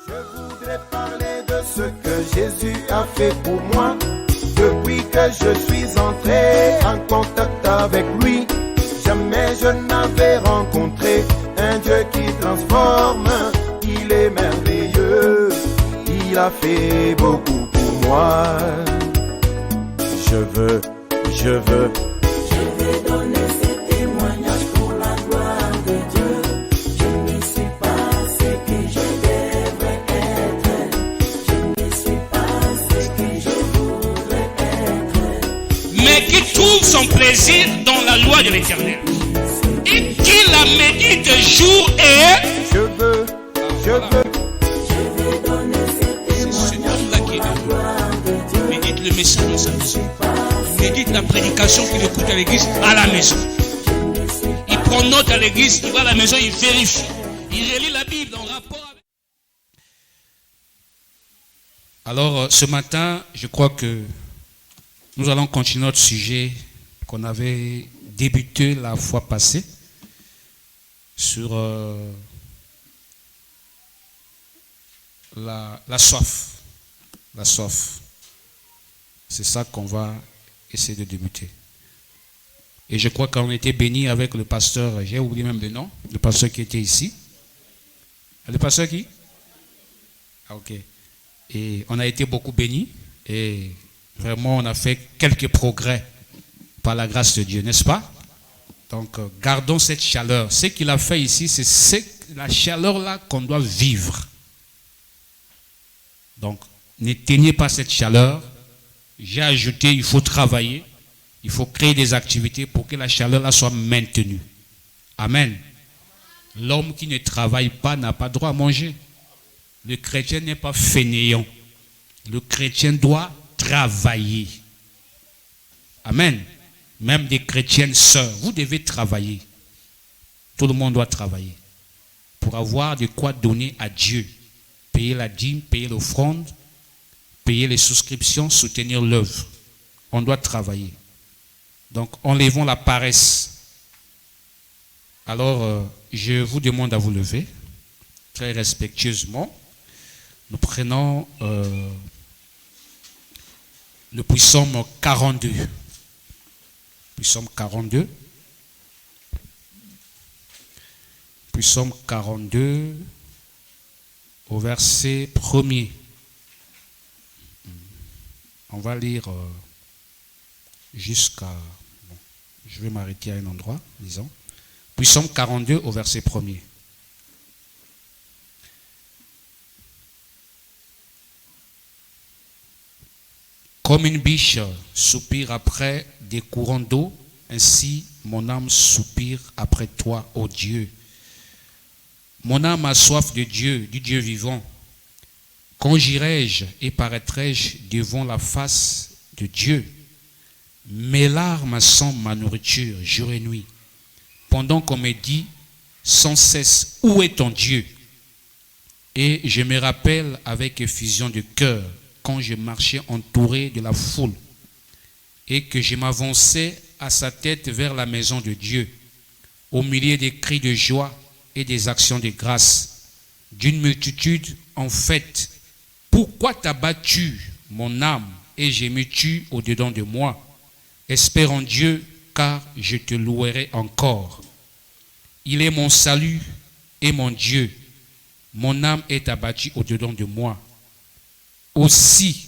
Je voudrais parler de ce que Jésus a fait pour moi. Depuis que je suis entré en contact avec lui, jamais je n'avais rencontré un Dieu qui transforme. Il est merveilleux, il a fait beaucoup pour moi. Je veux donner ce témoignage pour la gloire de Dieu. Je ne suis pas ce que je devrais être. Je ne suis pas ce que je voudrais être. Mais qui trouve son plaisir dans la loi de l'Éternel et qui la médite jour et Je veux donner ce témoignage pour la gloire de Dieu. médite le message dans sa maison. Médite la prédication qu'il écoute à l'église à la maison. Il prend note à l'église, il va à la maison, il vérifie. Il relit la Bible en rapport avec... Alors, ce matin, je crois que nous allons continuer notre sujet qu'on avait débuté la fois passée sur la soif. La soif. C'est ça qu'on va essayer de débuter. Et je crois qu'on était bénis avec le pasteur, j'ai oublié même le nom, le pasteur qui était ici. Le pasteur qui? Ah, ok. Et on a été beaucoup bénis et vraiment on a fait quelques progrès par la grâce de Dieu, n'est-ce pas? Donc gardons cette chaleur. Ce qu'il a fait ici, c'est la chaleur là qu'on doit vivre. Donc n'éteignez pas cette chaleur. J'ai ajouté, il faut travailler, il faut créer des activités pour que la chaleur là soit maintenue. Amen. L'homme qui ne travaille pas n'a pas droit à manger. Le chrétien n'est pas fainéant. Le chrétien doit travailler. Amen. Même des chrétiennes sœurs, vous devez travailler. Tout le monde doit travailler pour avoir de quoi donner à Dieu. Payer la dîme, payer l'offrande, payer les souscriptions, soutenir l'œuvre. On doit travailler. Donc, enlevons la paresse. Alors, je vous demande à vous lever, très respectueusement. Nous prenons le psaume 42. Psaume 42. Psaume 42, au verset 1er. On va lire jusqu'à... Bon, je vais m'arrêter à un endroit, disons. Psaume 42 au verset 1er. Comme une biche soupire après des courants d'eau, ainsi mon âme soupire après toi, ô Dieu. Mon âme a soif de Dieu, du Dieu vivant. Quand j'irai-je et paraîtrai-je devant la face de Dieu? Mes larmes sont ma nourriture, jour et nuit. Pendant qu'on me dit sans cesse, où est ton Dieu? Et je me rappelle avec effusion de cœur, quand je marchais entouré de la foule, et que je m'avançais à sa tête vers la maison de Dieu, au milieu des cris de joie et des actions de grâce, d'une multitude en fête. Pourquoi t'as battu mon âme et gémis-tu au-dedans de moi? Espère en Dieu, car je te louerai encore. Il est mon salut et mon Dieu. Mon âme est abattue au-dedans de moi. Aussi,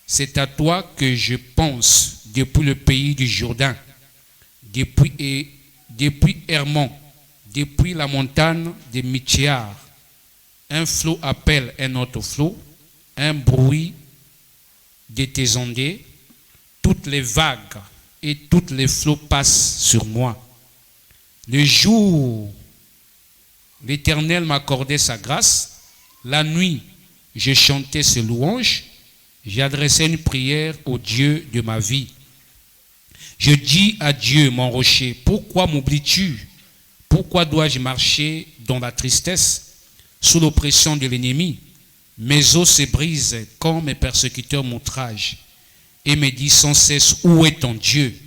c'est à toi que je pense depuis le pays du Jourdain, depuis Hermon, depuis la montagne de Mithiar. Un flot appelle un autre flot, un bruit de tes ondées, toutes les vagues et toutes les flots passent sur moi. Le jour, l'Éternel m'accordait sa grâce, la nuit, je chantais ses louanges, j'adressais une prière au Dieu de ma vie. Je dis à Dieu, mon rocher, pourquoi m'oublies-tu? Pourquoi dois-je marcher dans la tristesse, sous l'oppression de l'ennemi? Mes os se brisent quand mes persécuteurs m'outragent et me disent sans cesse, où est ton Dieu?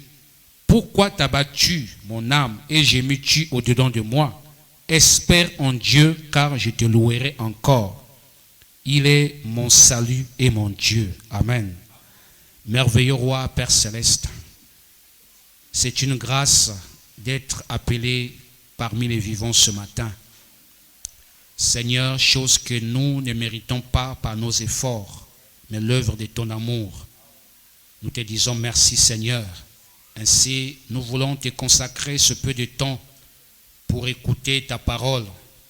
Pourquoi t'as battu mon âme et gémis-tu au-dedans de moi? Espère en Dieu, car je te louerai encore. Il est mon salut et mon Dieu. Amen. Merveilleux roi, Père céleste, c'est une grâce d'être appelé parmi les vivants ce matin. Seigneur, chose que nous ne méritons pas par nos efforts, mais l'œuvre de ton amour. Nous te disons merci, Seigneur. Ainsi, nous voulons te consacrer ce peu de temps pour écouter ta parole,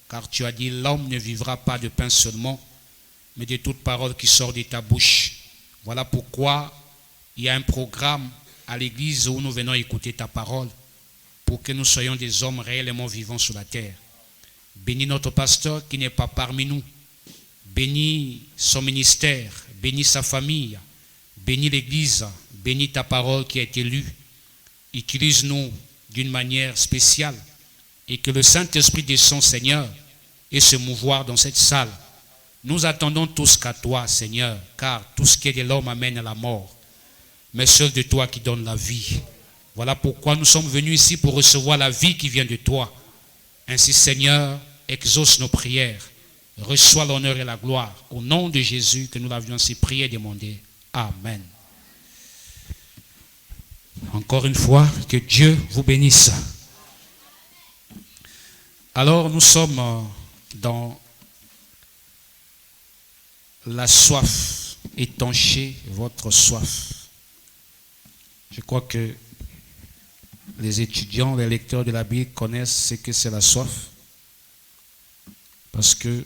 car tu as dit, l'homme ne vivra pas de pain seulement, mais de toute parole qui sort de ta bouche. Voilà pourquoi il y a un programme à l'église où nous venons écouter ta parole, pour que nous soyons des hommes réellement vivants sur la terre. Bénis notre pasteur qui n'est pas parmi nous. Bénis son ministère, bénis sa famille, bénis l'église, bénis ta parole qui a été lue. Utilise-nous d'une manière spéciale et que le Saint-Esprit descende, Seigneur, et se mouvoir dans cette salle. Nous attendons tous qu'à toi, Seigneur, car tout ce qui est de l'homme amène à la mort, mais seul de toi qui donne la vie. Voilà pourquoi nous sommes venus ici pour recevoir la vie qui vient de toi. Ainsi, Seigneur, exauce nos prières. Reçois l'honneur et la gloire. Au nom de Jésus que nous l'avions ainsi prié et demandé. Amen. Encore une fois, que Dieu vous bénisse. Alors, nous sommes dans la soif. Étanchez votre soif. Je crois que les étudiants, les lecteurs de la Bible connaissent ce que c'est la soif. Parce que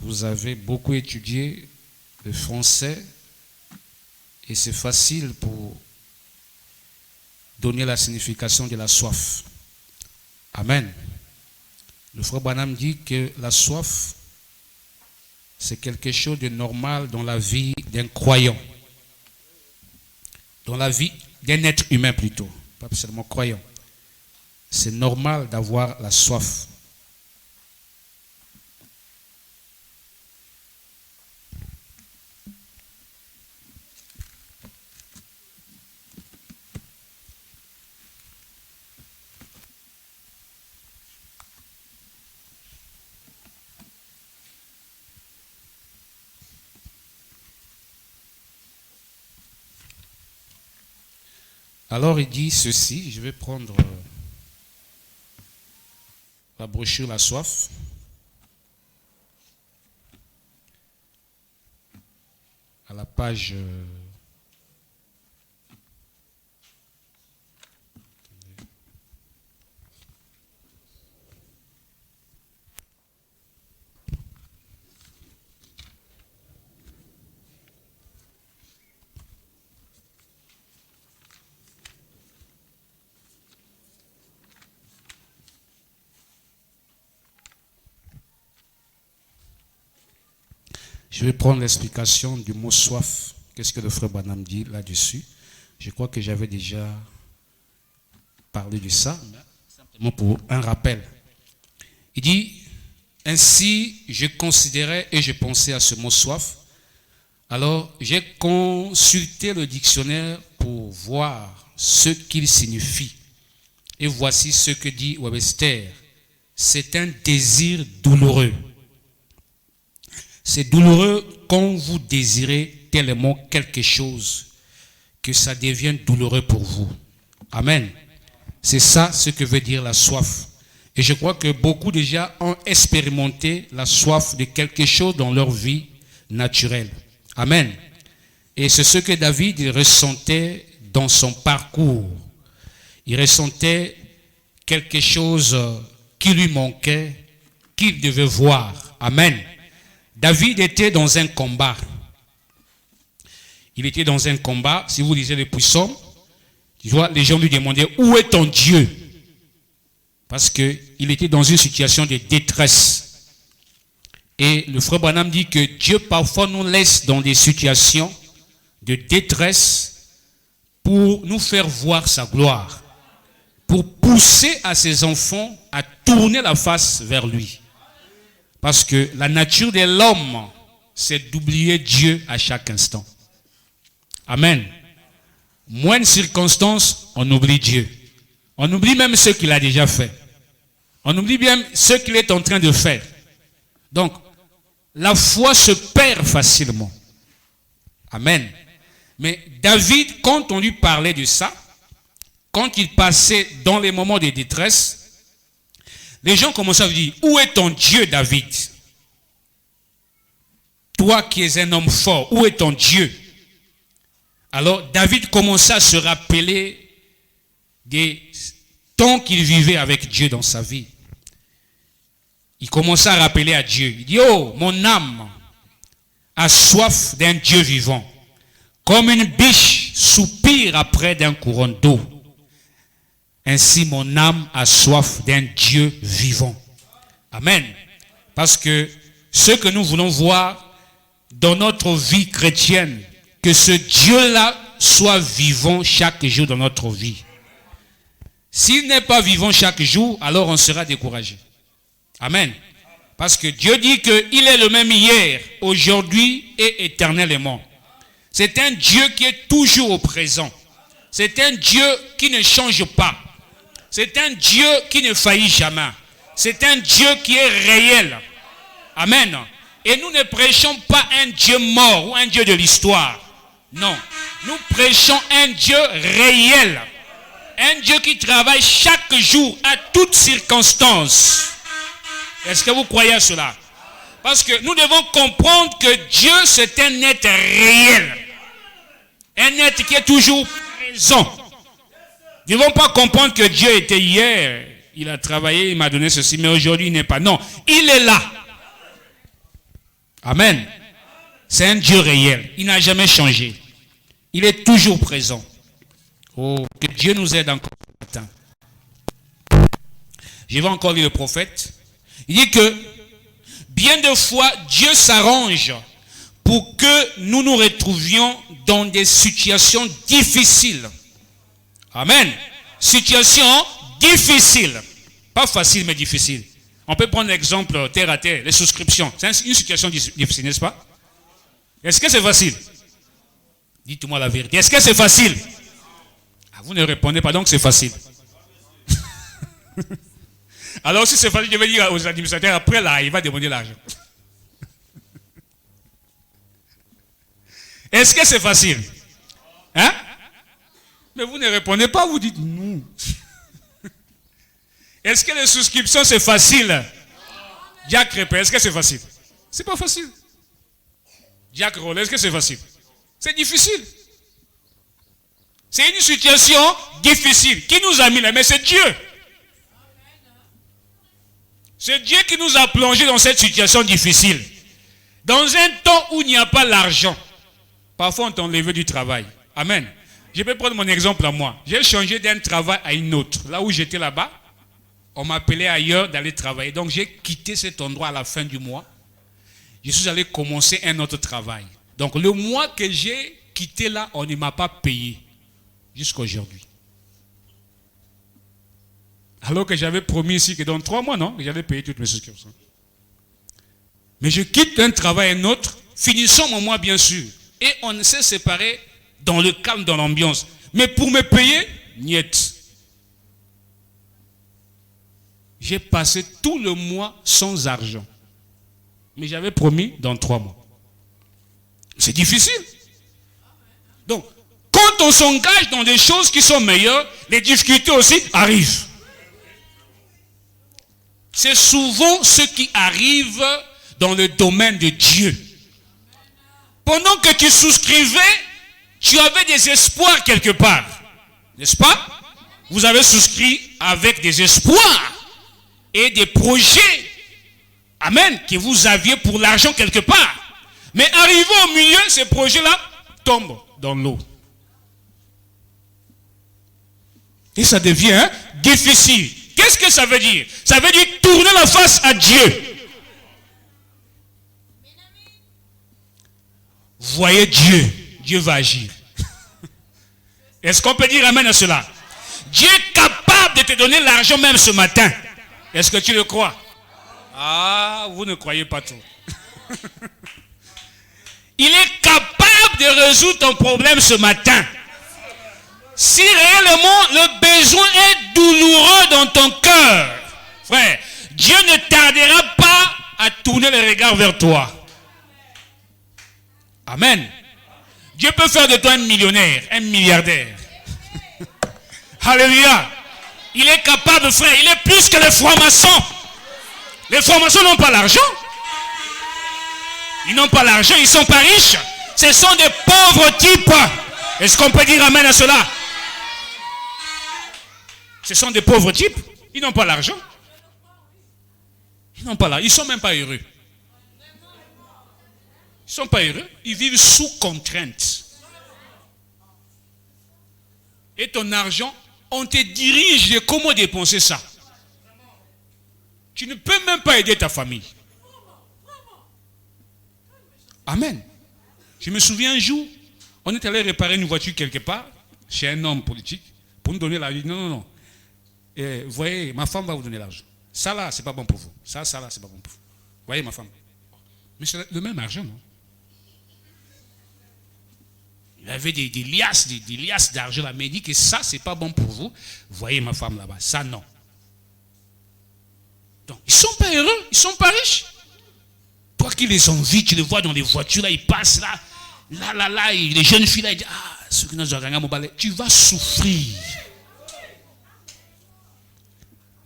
vous avez beaucoup étudié le français et c'est facile pour donner la signification de la soif. Amen. Le frère Branham dit que la soif, c'est quelque chose de normal dans la vie d'un croyant. Dans la vie d'un être humain plutôt, pas seulement croyant. C'est normal d'avoir la soif. Alors il dit ceci, je vais prendre la brochure La Soif. À la page je vais prendre l'explication du mot soif. Qu'est-ce que le frère Branham dit là-dessus? Je crois que j'avais déjà parlé de ça, simplement pour un rappel. Il dit, ainsi je considérais et je pensais à ce mot soif. Alors j'ai consulté le dictionnaire pour voir ce qu'il signifie. Et voici ce que dit Webster. C'est un désir douloureux. C'est douloureux quand vous désirez tellement quelque chose que ça devient douloureux pour vous. Amen. C'est ça ce que veut dire la soif. Et je crois que beaucoup déjà ont expérimenté la soif de quelque chose dans leur vie naturelle. Amen. Et c'est ce que David ressentait dans son parcours. Il ressentait quelque chose qui lui manquait, qu'il devait voir. Amen. David était dans un combat. Il était dans un combat. Si vous lisez les psaumes, les gens lui demandaient où est ton Dieu? Parce qu'il était dans une situation de détresse. Et le frère Branham dit que Dieu parfois nous laisse dans des situations de détresse pour nous faire voir sa gloire, pour pousser à ses enfants à tourner la face vers lui. Parce que la nature de l'homme, c'est d'oublier Dieu à chaque instant. Amen. Moindre circonstance, on oublie Dieu. On oublie même ce qu'il a déjà fait. On oublie bien ce qu'il est en train de faire. Donc, la foi se perd facilement. Amen. Mais David, quand on lui parlait de ça, quand il passait dans les moments de détresse, les gens commençaient à lui dire, où est ton Dieu, David? Toi qui es un homme fort, où est ton Dieu? Alors David commença à se rappeler des temps qu'il vivait avec Dieu dans sa vie. Il commença à rappeler à Dieu. Il dit, oh, mon âme a soif d'un Dieu vivant. Comme une biche soupire après d'un courant d'eau. Ainsi mon âme a soif d'un Dieu vivant. Amen. Parce que ce que nous voulons voir dans notre vie chrétienne, que ce Dieu-là soit vivant chaque jour dans notre vie. S'il n'est pas vivant chaque jour, alors on sera découragé. Amen. Parce que Dieu dit qu'il est le même hier, aujourd'hui et éternellement. C'est un Dieu qui est toujours au présent. C'est un Dieu qui ne change pas. C'est un Dieu qui ne faillit jamais. C'est un Dieu qui est réel. Amen. Et nous ne prêchons pas un Dieu mort ou un Dieu de l'histoire. Non. Nous prêchons un Dieu réel. Un Dieu qui travaille chaque jour à toutes circonstances. Est-ce que vous croyez à cela? Parce que nous devons comprendre que Dieu, c'est un être réel. Un être qui est toujours présent. Nous ne devons pas comprendre que Dieu était hier. Il a travaillé, il m'a donné ceci, mais aujourd'hui il n'est pas. Non, il est là. Amen. C'est un Dieu réel. Il n'a jamais changé. Il est toujours présent. Oh, que Dieu nous aide encore ce matin. Je vais encore lire le prophète. Il dit que bien de fois, Dieu s'arrange pour que nous nous retrouvions dans des situations difficiles. Amen. Situation difficile. Pas facile, mais difficile. On peut prendre l'exemple terre à terre, les souscriptions. C'est une situation difficile, n'est-ce pas? Est-ce que c'est facile? Dites-moi la vérité. Est-ce que c'est facile? Ah, vous ne répondez pas, donc c'est facile. Alors si c'est facile, je vais dire aux administrateurs, après là, il va demander l'argent. Est-ce que c'est facile? Hein? Mais vous ne répondez pas, vous dites non. Est-ce que les souscriptions c'est facile? Jack répète, est-ce que c'est facile? C'est pas facile. Jack Roll, est-ce que c'est facile? C'est difficile. C'est une situation difficile. Qui nous a mis là? Mais c'est Dieu. C'est Dieu qui nous a plongés dans cette situation difficile. Dans un temps où il n'y a pas l'argent. Parfois on t'enlève du travail. Amen. Je peux prendre mon exemple à moi. J'ai changé d'un travail à une autre. Là où j'étais là-bas, on m'appelait ailleurs d'aller travailler. Donc j'ai quitté cet endroit à la fin du mois. Je suis allé commencer un autre travail. Donc le mois que j'ai quitté là, on ne m'a pas payé. Jusqu'à aujourd'hui. Alors que j'avais promis ici que dans 3 mois, non, j'allais payer toutes mes souscriptions. Mais je quitte un travail à un autre. Finissons mon mois bien sûr. Et on s'est séparés dans le calme, dans l'ambiance. Mais pour me payer, niet. J'ai passé tout le mois sans argent. Mais j'avais promis dans 3 mois. C'est difficile. Donc, quand on s'engage dans des choses qui sont meilleures, les difficultés aussi arrivent. C'est souvent ce qui arrive dans le domaine de Dieu. Pendant que tu souscrivais, tu avais des espoirs quelque part. N'est-ce pas? Vous avez souscrit avec des espoirs et des projets. Amen. Que vous aviez pour l'argent quelque part. Mais arrivé au milieu, ces projets-là tombent dans l'eau. Et ça devient difficile. Qu'est-ce que ça veut dire? Ça veut dire tourner la face à Dieu. Voyez Dieu. Dieu va agir. Est-ce qu'on peut dire amen à cela? Dieu est capable de te donner l'argent même ce matin. Est-ce que tu le crois? Ah, vous ne croyez pas trop. Il est capable de résoudre ton problème ce matin. Si réellement le besoin est douloureux dans ton cœur, frère, Dieu ne tardera pas à tourner les regards vers toi. Amen. Dieu peut faire de toi un millionnaire, un milliardaire. Alléluia. Il est capable, frère. Il est plus que les francs-maçons. Les francs-maçons n'ont pas l'argent. Ils n'ont pas l'argent, ils ne sont pas riches. Ce sont des pauvres types. Est-ce qu'on peut dire amen à cela? Ce sont des pauvres types. Ils n'ont pas l'argent. Ils n'ont pas l'argent. Ils ne sont même pas heureux. Ils ne sont pas heureux. Ils vivent sous contrainte. Et ton argent, on te dirige de comment dépenser ça. Tu ne peux même pas aider ta famille. Amen. Je me souviens un jour, on est allé réparer une voiture quelque part, chez un homme politique, pour nous donner l'argent. Non, non, non. Et, vous voyez, ma femme va vous donner l'argent. Ça là, c'est pas bon pour vous. Ça là, c'est pas bon pour vous. Vous voyez ma femme. Mais c'est le même argent, non? Il avait des liasses d'argent là, mais il dit que ça, c'est pas bon pour vous. Vous voyez ma femme là-bas. Ça, non. Donc, ils sont pas heureux, ils sont pas riches. Toi qui les envies, tu les vois dans les voitures, là, ils passent là, et les jeunes filles là, ils disent, ah, ceux qui n'ont rien à m'emballer. Tu vas souffrir.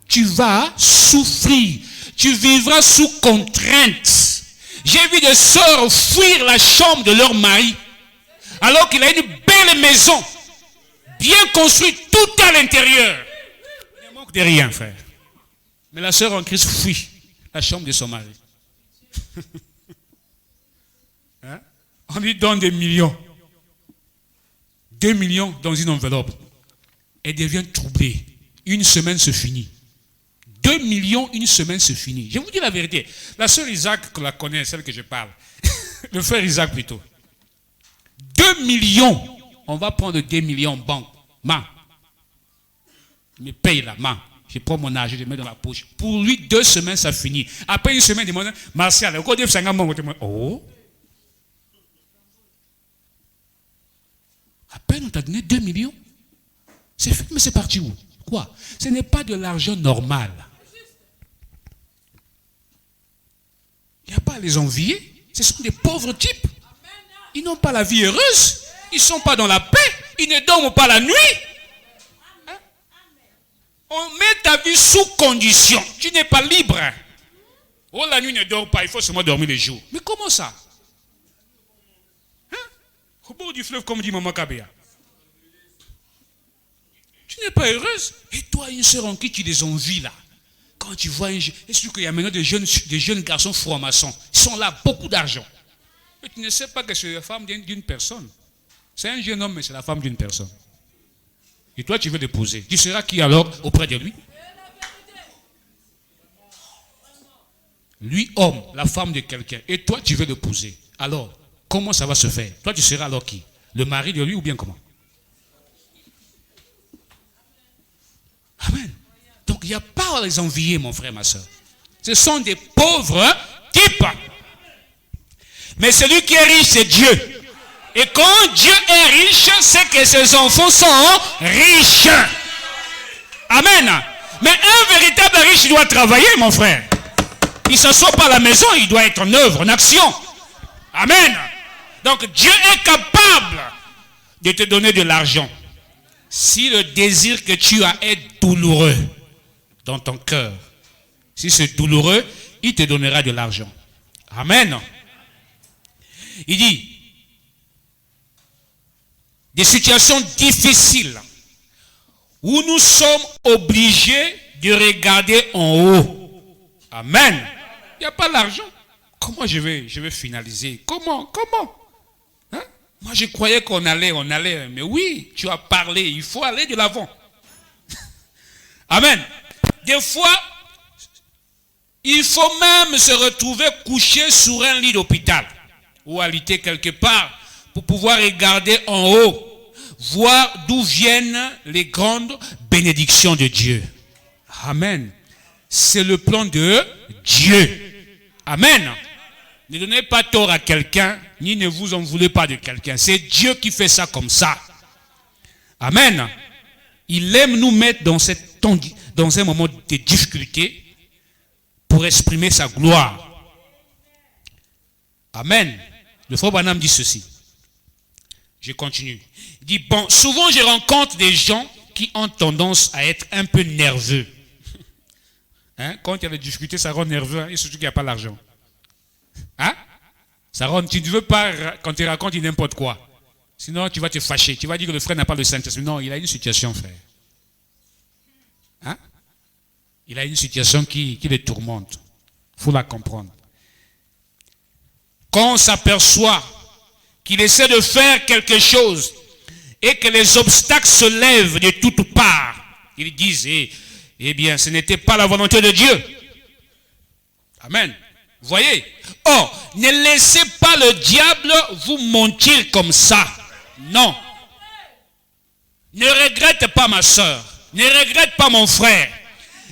Tu vas souffrir. Tu vivras sous contrainte. J'ai vu des sœurs fuir la chambre de leur mari, alors qu'il a une belle maison, bien construite, tout à l'intérieur. Il ne manque de rien, frère. Mais la sœur en Christ fuit la chambre de son mari. Hein? On lui donne des millions. 2 millions dans une enveloppe. Elle devient troublée. Une semaine se finit. 2 millions, une semaine se finit. Je vous dis la vérité. La sœur Isaac, que la connaît, celle que je parle. Le frère Isaac plutôt. 2 millions. On va prendre 2 millions en banque. Il me paye la main. Je prends mon argent, je le mets dans la poche. Pour lui, 2 semaines, ça finit. Après une semaine, il demande, Martial, oh. À peine on t'a donné 2 millions. C'est fait, mais c'est parti où? Quoi? Ce n'est pas de l'argent normal. Il n'y a pas à les envier. Ce sont des pauvres types. Ils n'ont pas la vie heureuse. Ils ne sont pas dans la paix. Ils ne dorment pas la nuit. Hein? On met ta vie sous condition. Tu n'es pas libre. Oh, la nuit ne dort pas. Il faut seulement dormir les jours. Mais comment ça? Hein? Au bord du fleuve, comme dit Maman Kabea. Tu n'es pas heureuse. Et toi, une sœur en qui tu les envies là. Quand tu vois un jeune, est-ce qu'il y a maintenant des jeunes garçons francs-maçons? Ils sont là, beaucoup d'argent. Et tu ne sais pas que c'est la femme d'une personne. C'est un jeune homme, mais c'est la femme d'une personne. Et toi, tu veux l'épouser. Tu seras qui alors auprès de lui? Lui, homme, la femme de quelqu'un. Et toi, tu veux l'épouser. Alors, comment ça va se faire? Toi, tu seras alors qui? Le mari de lui ou bien comment? Amen. Donc, il n'y a pas à les envier, mon frère, ma soeur. Ce sont des pauvres types. Mais celui qui est riche, c'est Dieu. Et quand Dieu est riche, c'est que ses enfants sont riches. Amen. Mais un véritable riche, il doit travailler, mon frère. Il ne s'assoit pas à la maison, il doit être en œuvre, en action. Amen. Donc, Dieu est capable de te donner de l'argent. Si le désir que tu as est douloureux dans ton cœur, si c'est douloureux, il te donnera de l'argent. Amen. Il dit, des situations difficiles où nous sommes obligés de regarder en haut. Amen. Il n'y a pas l'argent. Comment je vais finaliser? Comment? Hein? Moi, je croyais qu'on allait. Mais oui, tu as parlé. Il faut aller de l'avant. Amen. Des fois, il faut même se retrouver couché sur un lit d'hôpital ou alité quelque part pour pouvoir regarder en haut, voir d'où viennent les grandes bénédictions de Dieu. Amen. C'est le plan de Dieu. Amen. Ne donnez pas tort à quelqu'un, ni ne vous en voulez pas de quelqu'un. C'est Dieu qui fait ça comme ça. Amen. Il aime nous mettre dans un moment de difficulté pour exprimer sa gloire. Amen. Le frère Branham dit ceci. Je continue. Il dit, bon, souvent je rencontre des gens qui ont tendance à être un peu nerveux. Hein? Quand il y a des difficultés, ça rend nerveux, hein? Et surtout qu'il n'y a pas l'argent. Hein? Ça rend, tu ne veux pas, quand tu racontes n'importe quoi. Sinon, tu vas te fâcher. Tu vas dire que le frère n'a pas le Saint-Esprit. Non, il a une situation, frère. Hein? Il a une situation qui le tourmente. Il faut la comprendre. Quand on s'aperçoit qu'il essaie de faire quelque chose et que les obstacles se lèvent de toutes parts, ils disent, eh bien, ce n'était pas la volonté de Dieu. Amen. Vous voyez? Or, ne laissez pas le diable vous mentir comme ça. Non. Ne regrette pas ma soeur. Ne regrette pas mon frère.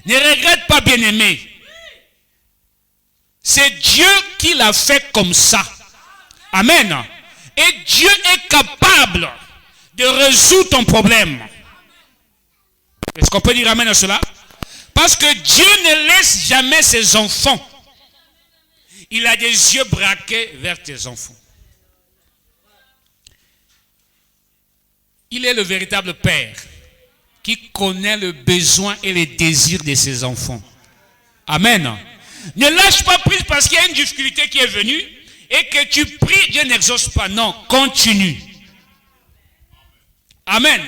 Ne regrette pas bien-aimé. C'est Dieu qui l'a fait comme ça. Amen. Et Dieu est capable de résoudre ton problème. Est-ce qu'on peut dire amen à cela? Parce que Dieu ne laisse jamais ses enfants. Il a des yeux braqués vers tes enfants. Il est le véritable Père qui connaît le besoin et les désirs de ses enfants. Amen. Ne lâche pas prise parce qu'il y a une difficulté qui est venue et que tu pries, Dieu n'exauce pas. Non, continue. Amen.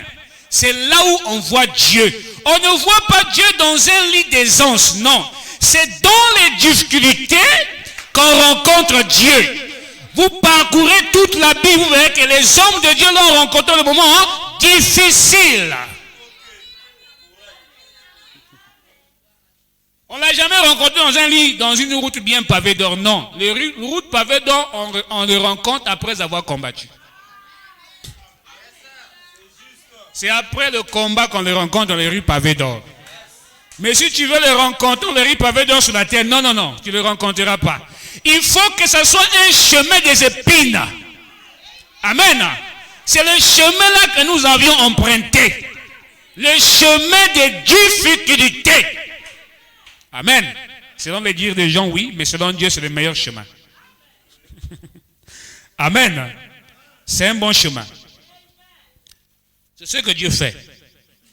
C'est là où on voit Dieu. On ne voit pas Dieu dans un lit d'aisance. Non. C'est dans les difficultés qu'on rencontre Dieu. Vous parcourez toute la Bible, vous verrez que les hommes de Dieu l'ont rencontré le moment difficile. On ne l'a jamais rencontré dans un lit, dans une route bien pavée d'or. Non. Les routes pavées d'or, on les rencontre après avoir combattu. C'est après le combat qu'on les rencontre dans les rues pavées d'or. Mais si tu veux les rencontrer dans les rues pavées d'or sur la terre, non, non, non, tu ne les rencontreras pas. Il faut que ce soit un chemin des épines. Amen. C'est le chemin là que nous avions emprunté. Le chemin des difficultés. Amen. Selon les dires des gens, oui, mais selon Dieu, c'est le meilleur chemin. Amen. C'est un bon chemin. C'est ce que Dieu fait.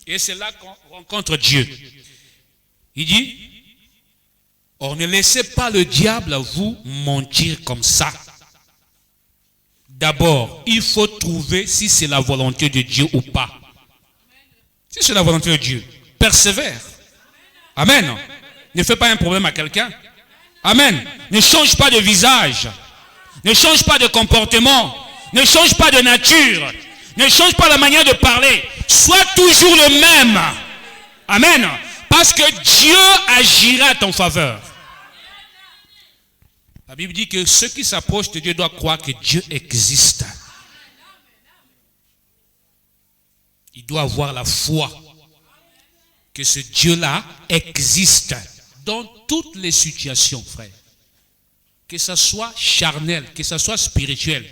Et c'est là qu'on rencontre Dieu. Il dit, or ne laissez pas le diable vous mentir comme ça. D'abord, il faut trouver si c'est la volonté de Dieu ou pas. Si c'est la volonté de Dieu, persévère. Amen. Ne fais pas un problème à quelqu'un. Amen. Ne change pas de visage. Ne change pas de comportement. Ne change pas de nature. Ne change pas la manière de parler. Sois toujours le même. Amen. Parce que Dieu agira à ton faveur. La Bible dit que ceux qui s'approchent de Dieu doivent croire que Dieu existe. Il doit avoir la foi que ce Dieu-là existe dans toutes les situations, frère. Que ce soit charnel, que ce soit spirituel,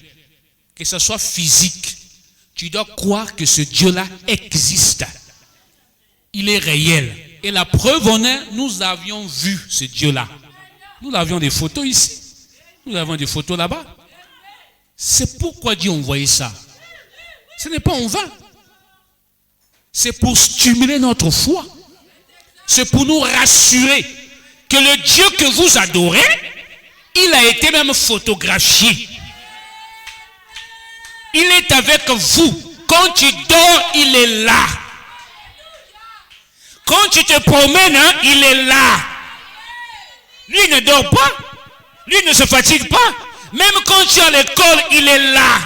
que ce soit physique. Tu dois croire que ce Dieu-là existe. Il est réel. Et la preuve en est, nous avions vu ce Dieu-là. Nous avions des photos ici. Nous avons des photos là-bas. C'est pourquoi Dieu a envoyé ça. Ce n'est pas en vain. C'est pour stimuler notre foi. C'est pour nous rassurer que le Dieu que vous adorez, il a été même photographié. Il est avec vous. Quand tu dors, il est là. Quand tu te promènes, il est là. Lui ne dort pas. Lui ne se fatigue pas. Même quand tu es à l'école, il est là.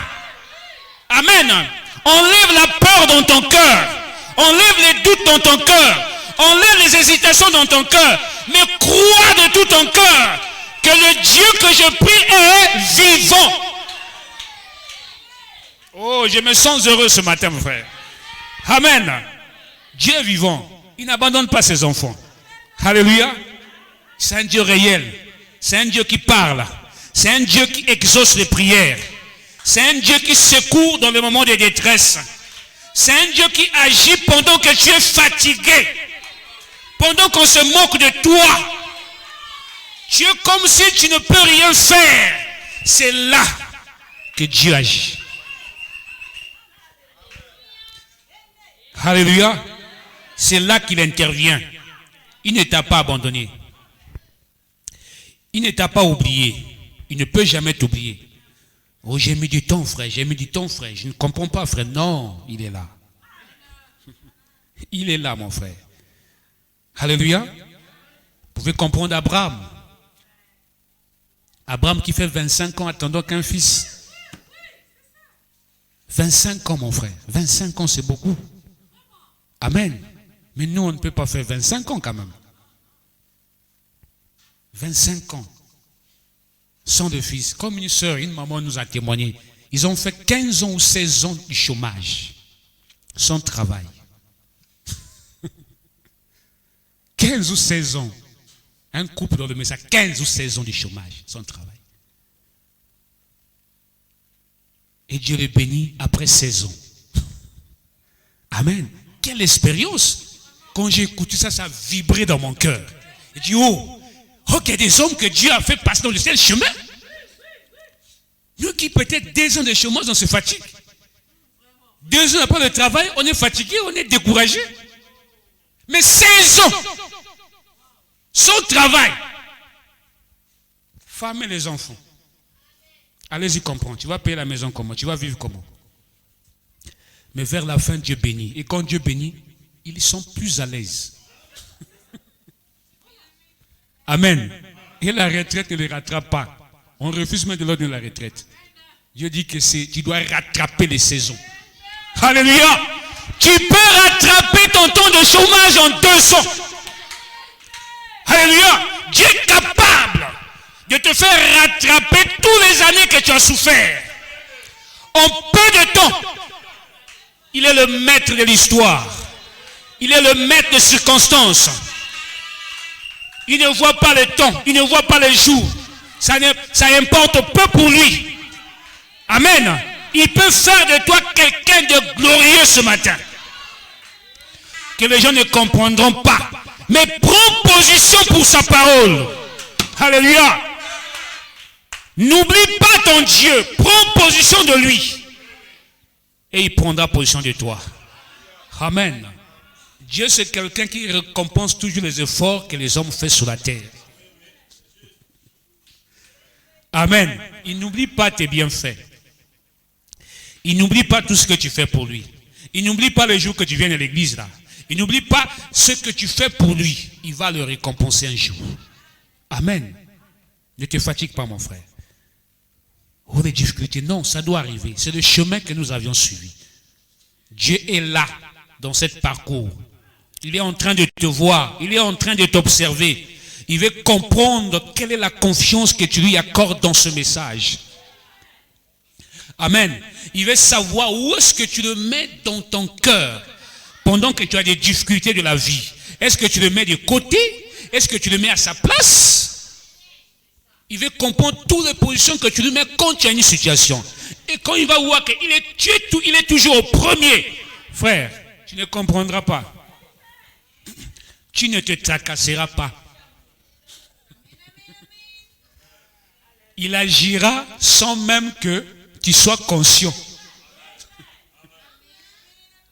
Amen. Enlève la peur dans ton cœur. Enlève les doutes dans ton cœur. Enlève les hésitations dans ton cœur. Mais crois de tout ton cœur que le Dieu que je prie est vivant. Oh, je me sens heureux ce matin, mon frère. Amen. Dieu est vivant. Il n'abandonne pas ses enfants. Alléluia. C'est un Dieu réel. C'est un Dieu qui parle. C'est un Dieu qui exauce les prières. C'est un Dieu qui secourt dans les moments de détresse. C'est un Dieu qui agit pendant que tu es fatigué. Pendant qu'on se moque de toi. Tu es comme si tu ne peux rien faire. c'est là que Dieu agit. Alléluia. C'est là qu'il intervient. Il ne t'a pas abandonné. Il ne t'a pas oublié. Il ne peut jamais t'oublier. Oh, j'ai mis du temps, frère. J'ai mis du temps, frère. Je ne comprends pas, frère. Non, il est là. Il est là, mon frère. Alléluia. Vous pouvez comprendre Abraham. Abraham qui fait 25 ans attendant qu'un fils. 25 ans, mon frère. 25 ans, c'est beaucoup. Amen. Mais nous, on ne peut pas faire 25 ans quand même. 25 ans. Sans de fils. Comme une soeur, une maman nous a témoigné. Ils ont fait 15 ans ou 16 ans de chômage. Sans travail. 15 ou 16 ans. Un couple dans le message, 15 ou 16 ans de chômage, sans travail. Et Dieu les bénit après 16 ans. Amen. Quelle expérience. Quand j'ai écouté ça, ça a vibré dans mon cœur. J'ai dit, oh, il y a des hommes que Dieu a fait passer dans le seul chemin. Nous qui peut-être 2 ans de chômage, on se fatigue. 2 ans après le travail, on est fatigué, on est découragé. Mais 16 ans sans travail. Femme et les enfants. Allez-y comprendre. Tu vas payer la maison comment? Tu vas vivre comment? Mais vers la fin, Dieu bénit. Et quand Dieu bénit, ils sont plus à l'aise. Amen. Et la retraite ne les rattrape pas. On refuse même de leur donner la retraite. Dieu dit que tu dois rattraper les saisons. Alléluia. Tu peux rattraper ton temps de chômage en 2 ans. Alléluia. Dieu est capable de te faire rattraper toutes les années que tu as souffert. En peu de temps. Il est le maître de l'histoire. Il est le maître des circonstances. Il ne voit pas le temps. Il ne voit pas les jours. Ça importe peu pour lui. Amen. Il peut faire de toi quelqu'un de glorieux ce matin. Que les gens ne comprendront pas. Mais prends position pour sa parole. Alléluia. N'oublie pas ton Dieu. Prends position de lui. Et il prendra position de toi. Amen. Dieu, c'est quelqu'un qui récompense toujours les efforts que les hommes font sur la terre. Amen. Il n'oublie pas tes bienfaits. Il n'oublie pas tout ce que tu fais pour lui. Il n'oublie pas le jour que tu viens à l'église là. Il n'oublie pas ce que tu fais pour lui. Il va le récompenser un jour. Amen. Ne te fatigue pas, mon frère. Oh, les difficultés, non, ça doit arriver. C'est le chemin que nous avions suivi. Dieu est là, dans ce parcours. Il est en train de te voir. Il est en train de t'observer. Il veut comprendre quelle est la confiance que tu lui accordes dans ce message. Amen. Il veut savoir où est-ce que tu le mets dans ton cœur pendant que tu as des difficultés de la vie. Est-ce que tu le mets de côté? Est-ce que tu le mets à sa place? Il veut comprendre toutes les positions que tu lui mets quand tu as une situation. Et quand il va voir qu'il est toujours au premier, frère, tu ne comprendras pas. Tu ne te tracasseras pas. Il agira sans même que tu sois conscient.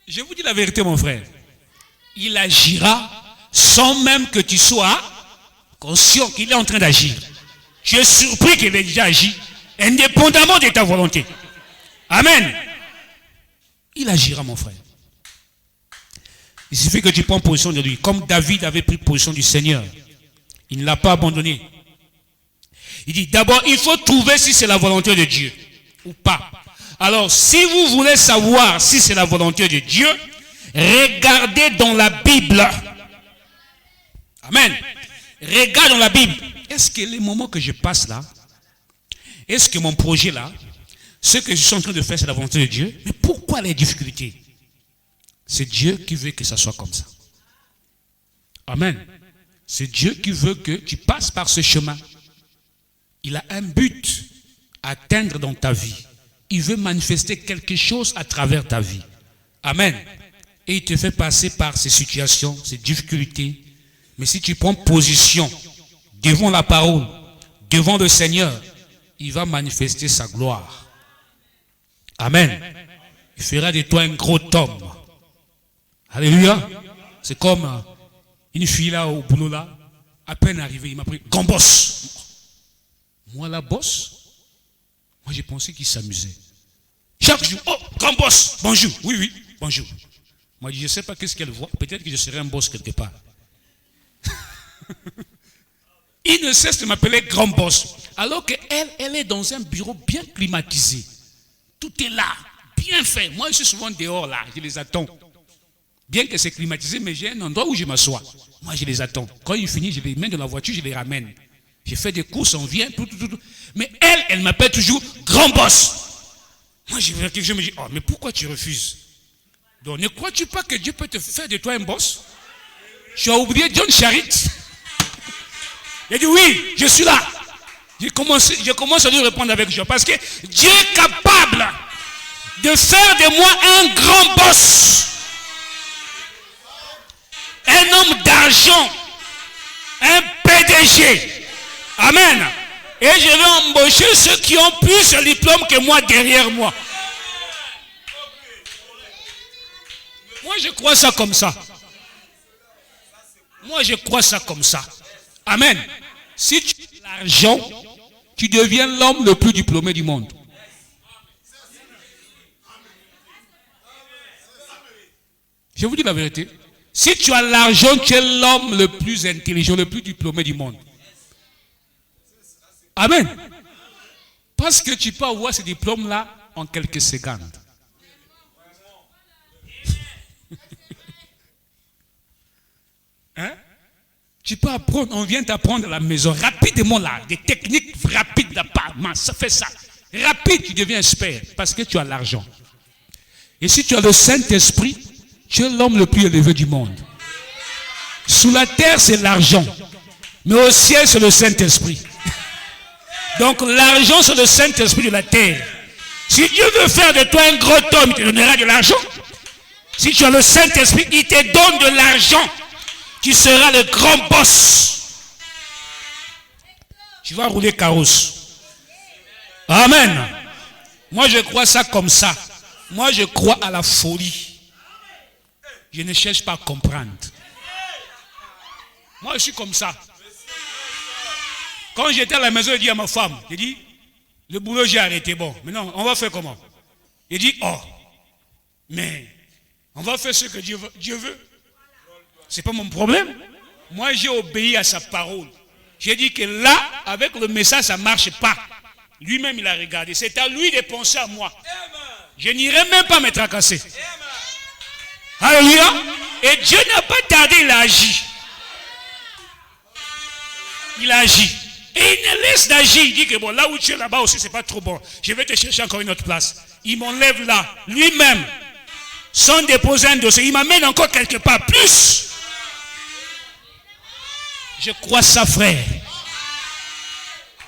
Je vous dis la vérité, mon frère. Il agira sans même que tu sois conscient qu'il est en train d'agir. Tu es surpris qu'il ait déjà agi, indépendamment de ta volonté. Amen. Il agira, mon frère. Il suffit que tu prends position de lui. Comme David avait pris position du Seigneur. Il ne l'a pas abandonné. Il dit d'abord, il faut trouver si c'est la volonté de Dieu ou pas. Alors, si vous voulez savoir si c'est la volonté de Dieu, regardez dans la Bible. Amen. Regarde dans la Bible. Est-ce que les moments que je passe là, est-ce que mon projet là, ce que je suis en train de faire, c'est la volonté de Dieu? Mais pourquoi les difficultés? C'est Dieu qui veut que ça soit comme ça. Amen. C'est Dieu qui veut que tu passes par ce chemin. Il a un but à atteindre dans ta vie. Il veut manifester quelque chose à travers ta vie. Amen. Et il te fait passer par ces situations, ces difficultés. Mais si tu prends position devant la parole, devant le Seigneur, il va manifester sa gloire. Amen. Il fera de toi un gros homme. Alléluia. C'est comme une fille là au boulot là, à peine arrivée, il m'a pris grand boss. Moi la boss, moi j'ai pensé qu'il s'amusait. Chaque jour, oh, grand boss, bonjour, oui, bonjour. Moi je ne sais pas qu'est-ce qu'elle voit, peut-être que je serai un boss quelque part. Il ne cesse de m'appeler grand boss, alors qu'elle est dans un bureau bien climatisé. Tout est là, bien fait. Moi je suis souvent dehors là, je les attends. Bien que c'est climatisé, mais j'ai un endroit où je m'assois. Moi, je les attends. Quand ils finissent, je les mets dans la voiture, je les ramène. J'ai fait des courses, on vient, tout. Mais elle m'appelle toujours grand boss. Moi, je me dis, oh, mais pourquoi tu refuses? Donc, ne crois-tu pas que Dieu peut te faire de toi un boss? Tu as oublié John Charit. Il a dit, oui, je suis là. Je commence à lui répondre avec joie. Parce que Dieu est capable de faire de moi un grand boss. Un homme d'argent, un PDG. Amen. Et je vais embaucher ceux qui ont plus de diplômes que moi derrière moi. Moi, je crois ça comme ça. Moi, je crois ça comme ça. Amen. Si tu as l'argent, tu deviens l'homme le plus diplômé du monde. Je vous dis la vérité. Si tu as l'argent, tu es l'homme le plus intelligent, le plus diplômé du monde. Amen. Parce que tu peux avoir ce diplôme-là en quelques secondes. Hein? Tu peux apprendre, on vient t'apprendre à la maison, rapidement là, des techniques rapides d'appartement, ça fait ça. Rapide, tu deviens expert parce que tu as l'argent. Et si tu as le Saint-Esprit, tu es l'homme le plus élevé du monde. Sous la terre, c'est l'argent. Mais au ciel, c'est le Saint-Esprit. Donc l'argent, c'est le Saint-Esprit de la terre. Si Dieu veut faire de toi un gros homme, il te donnera de l'argent. Si tu as le Saint-Esprit, il te donne de l'argent. Tu seras le grand boss. Tu vas rouler carrosse. Amen. Moi, je crois ça comme ça. Moi, je crois à la folie. Je ne cherche pas à comprendre. Moi, je suis comme ça. Quand j'étais à la maison, j'ai dit à ma femme, j'ai dit, le boulot, j'ai arrêté. Bon, maintenant, on va faire comment? J'ai dit, oh, mais on va faire ce que Dieu veut. C'est pas mon problème. Moi, j'ai obéi à sa parole. J'ai dit que là, avec le message, ça ne marche pas. Lui-même, il a regardé. C'est à lui de penser à moi. Je n'irai même pas me tracasser. Alléluia. Et Dieu n'a pas tardé, il a agi. Il a agi. Et il ne laisse d'agir. Il dit que bon, là où tu es là-bas aussi, c'est pas trop bon. Je vais te chercher encore une autre place. Il m'enlève là, lui-même, sans déposer un dossier. Il m'amène encore quelque part plus. Je crois ça, frère.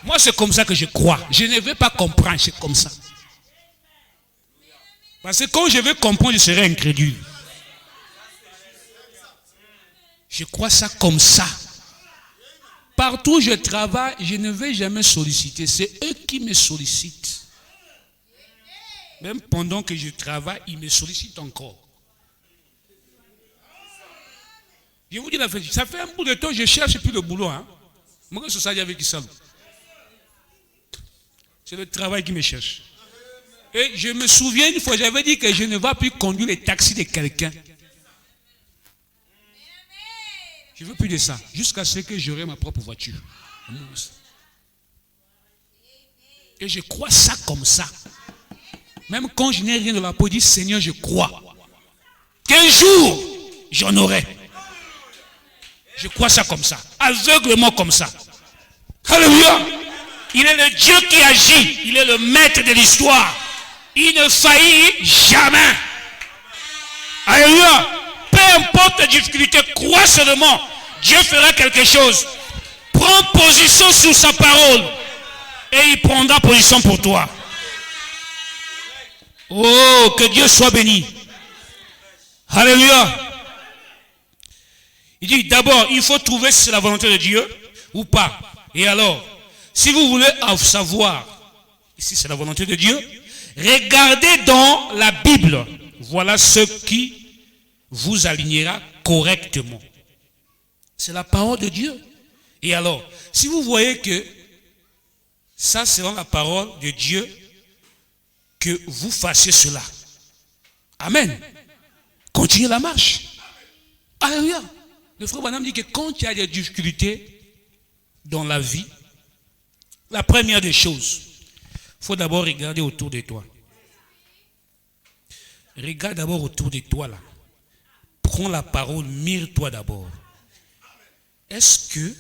Moi, c'est comme ça que je crois. Je ne veux pas comprendre, c'est comme ça. Parce que quand je veux comprendre, je serai incrédule. Je crois ça comme ça. Partout où je travaille, je ne vais jamais solliciter. C'est eux qui me sollicitent. Même pendant que je travaille, ils me sollicitent encore. Je vous dis la vérité, ça fait un bout de temps, je cherche plus le boulot. Moi, c'est ça, avec qui ça. C'est le travail qui me cherche. Et je me souviens une fois, j'avais dit que je ne vais plus conduire les taxis de quelqu'un. Je ne veux plus de ça, jusqu'à ce que j'aurai ma propre voiture. Et je crois ça comme ça. Même quand je n'ai rien de la peau, je dis, Seigneur, je crois qu'un jour, j'en aurai. Je crois ça comme ça, aveuglement comme ça. Alléluia. Il est le Dieu qui agit, il est le maître de l'histoire. Il ne faillit jamais. Alléluia. Peu importe la difficulté, crois seulement. Dieu fera quelque chose. Prends position sur sa parole. Et il prendra position pour toi. Oh, que Dieu soit béni. Alléluia. Il dit d'abord, il faut trouver si c'est la volonté de Dieu ou pas. Et alors, si vous voulez savoir Ici, c'est la volonté de Dieu. Regardez dans la Bible. Voilà ce qui vous alignera correctement. C'est la parole de Dieu. Et alors, si vous voyez que ça, c'est dans la parole de Dieu que vous fassiez cela. Amen. Continuez la marche. Alléluia. Le frère Branham dit que quand il y a des difficultés dans la vie, la première des choses, il faut d'abord regarder autour de toi. Regarde d'abord autour de toi là. Prends la parole, mire-toi d'abord. Est-ce que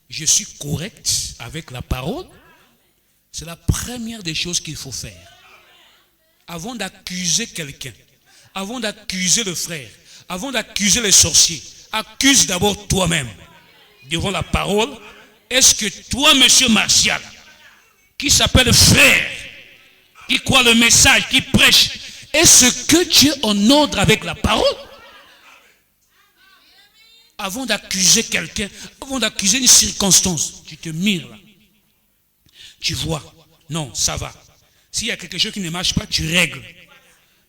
je suis correct avec la parole? C'est la première des choses qu'il faut faire. Avant d'accuser quelqu'un, avant d'accuser le frère, avant d'accuser les sorciers, accuse d'abord toi-même devant la parole. Est-ce que toi, monsieur Martial, qui s'appelle frère, qui croit le message, qui prêche, est-ce que tu es en ordre avec la parole? Avant d'accuser quelqu'un, avant d'accuser une circonstance, tu te mires là. Tu vois, non, ça va. S'il y a quelque chose qui ne marche pas, tu règles.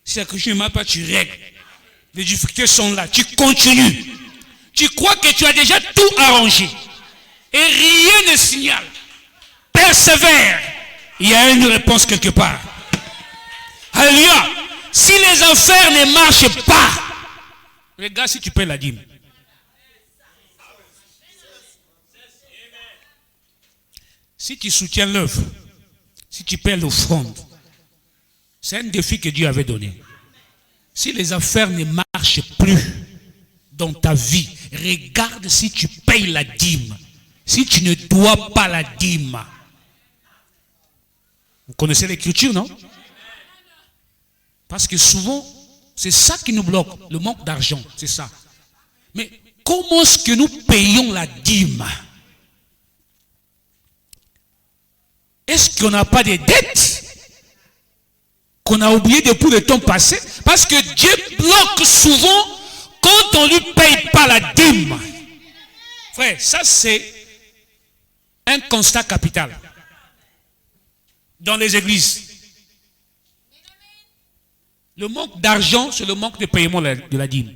S'il y a quelque chose qui ne marche pas, tu règles. Les difficultés sont là, tu continues. Tu crois que tu as déjà tout arrangé. Et rien ne signale. Persévère. Il y a une réponse quelque part. Alléluia. Si les affaires ne marchent pas, regarde si tu payes la dîme. Si tu soutiens l'œuvre, si tu paies l'offrande, c'est un défi que Dieu avait donné. Si les affaires ne marchent plus dans ta vie, regarde si tu payes la dîme. Si tu ne dois pas la dîme. Vous connaissez l'écriture, non? Parce que souvent, c'est ça qui nous bloque, le manque d'argent, c'est ça. Mais comment est-ce que nous payons la dîme? Est-ce qu'on n'a pas de dettes qu'on a oubliées depuis le temps passé? Parce que Dieu bloque souvent quand on ne lui paye pas la dîme. Frère, ça c'est un constat capital dans les églises. Le manque d'argent, c'est le manque de paiement de la dîme.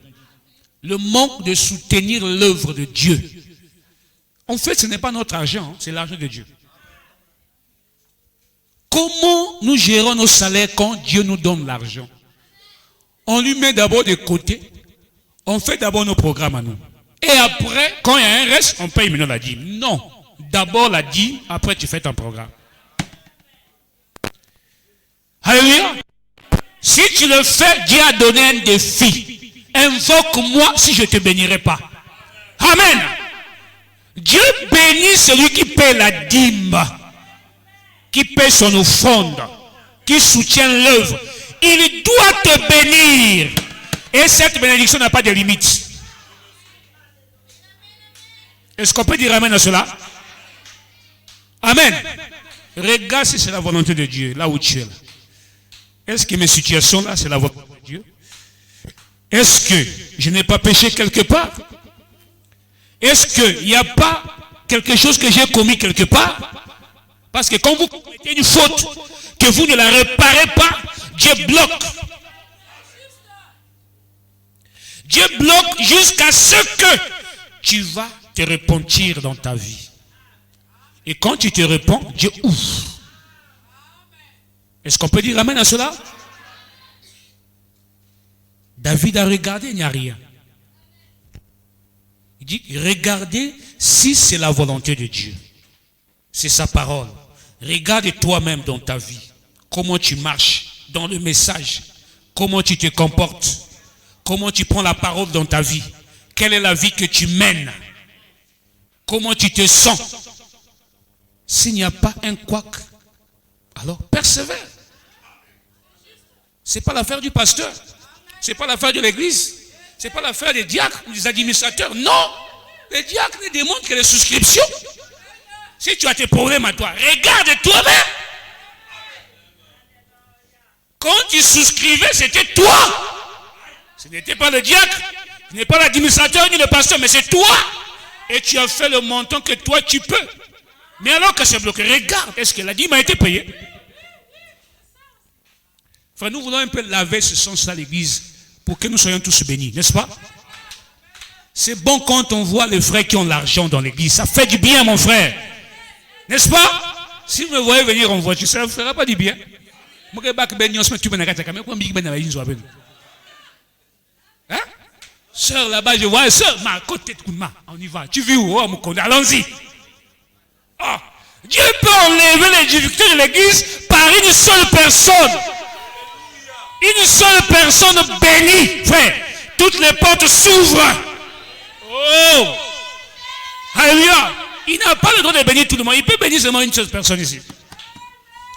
Le manque de soutenir l'œuvre de Dieu. En fait, ce n'est pas notre argent, c'est l'argent de Dieu. Comment nous gérons nos salaires quand Dieu nous donne l'argent? On lui met d'abord de côté. On fait d'abord nos programmes à nous. Et après, quand il y a un reste, on paye maintenant la dîme. Non. D'abord la dîme, après tu fais ton programme. Alléluia. Si tu le fais, Dieu a donné un défi. Invoque-moi si je ne te bénirai pas. Amen. Dieu bénit celui qui paie la dîme, qui paie son offrande, qui soutient l'œuvre. Il doit te bénir. Et cette bénédiction n'a pas de limite. Est-ce qu'on peut dire amen à cela? Amen. Regarde si c'est la volonté de Dieu, là où tu es là. Est-ce que mes situations là, c'est la volonté de Dieu? Est-ce que je n'ai pas péché quelque part? Est-ce qu'il n'y a pas quelque chose que j'ai commis quelque part? Parce que quand vous commettez une faute, que vous ne la réparez pas, Dieu bloque. Dieu bloque jusqu'à ce que tu vas te repentir dans ta vie. Et quand tu te repens, Dieu ouvre. Est-ce qu'on peut dire amen à cela? David a regardé, il n'y a rien. Il dit, regardez si c'est la volonté de Dieu. C'est sa parole. Regarde toi-même dans ta vie. Comment tu marches dans le message. Comment tu te comportes. Comment tu prends la parole dans ta vie. Quelle est la vie que tu mènes. Comment tu te sens. S'il n'y a pas un couac, alors persévère. Ce n'est pas l'affaire du pasteur. Ce n'est pas l'affaire de l'église. Ce n'est pas l'affaire des diacres ou des administrateurs. Non. Les diacres ne demandent que les souscriptions. Si tu as tes problèmes à toi, regarde toi-même. Quand tu souscrivais, c'était toi. Ce n'était pas le diacre, ce n'est pas l'administrateur ni le pasteur, mais c'est toi. Et tu as fait le montant que toi tu peux. Mais alors que c'est bloqué, regarde, est-ce que la dîme a été payée? Frère, nous voulons un peu laver ce sens-là à l'église pour que nous soyons tous bénis, n'est-ce pas? C'est bon quand on voit les frères qui ont l'argent dans l'église. Ça fait du bien, mon frère. N'est-ce pas? Si vous me voyez venir en voiture, ça ne fera pas du bien. Hein? Sœur là-bas, je vois, sœur, on y va. Tu vis où? Allons-y. Oh, Dieu peut enlever les difficultés de l'église par une seule personne. Une seule personne bénie, frère. Toutes les portes s'ouvrent. Oh! Alléluia! Il n'a pas le droit de bénir tout le monde. Il peut bénir seulement une seule personne ici.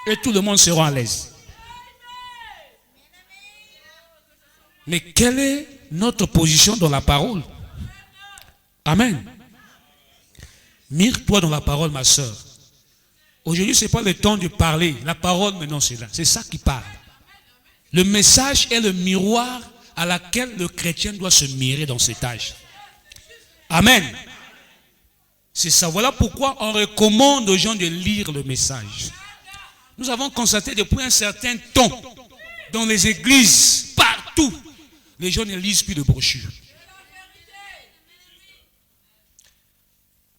Et tout le monde sera à l'aise. Mais quelle est notre position dans la parole? Amen. Mire-toi dans la parole, ma soeur. Aujourd'hui, ce n'est pas le temps de parler. La parole, maintenant, c'est là. C'est ça qui parle. Le message est le miroir à laquelle le chrétien doit se mirer dans cet âge. Amen. C'est ça. Voilà pourquoi on recommande aux gens de lire le message. Nous avons constaté depuis un certain temps, dans les églises, partout, les gens ne lisent plus de brochures.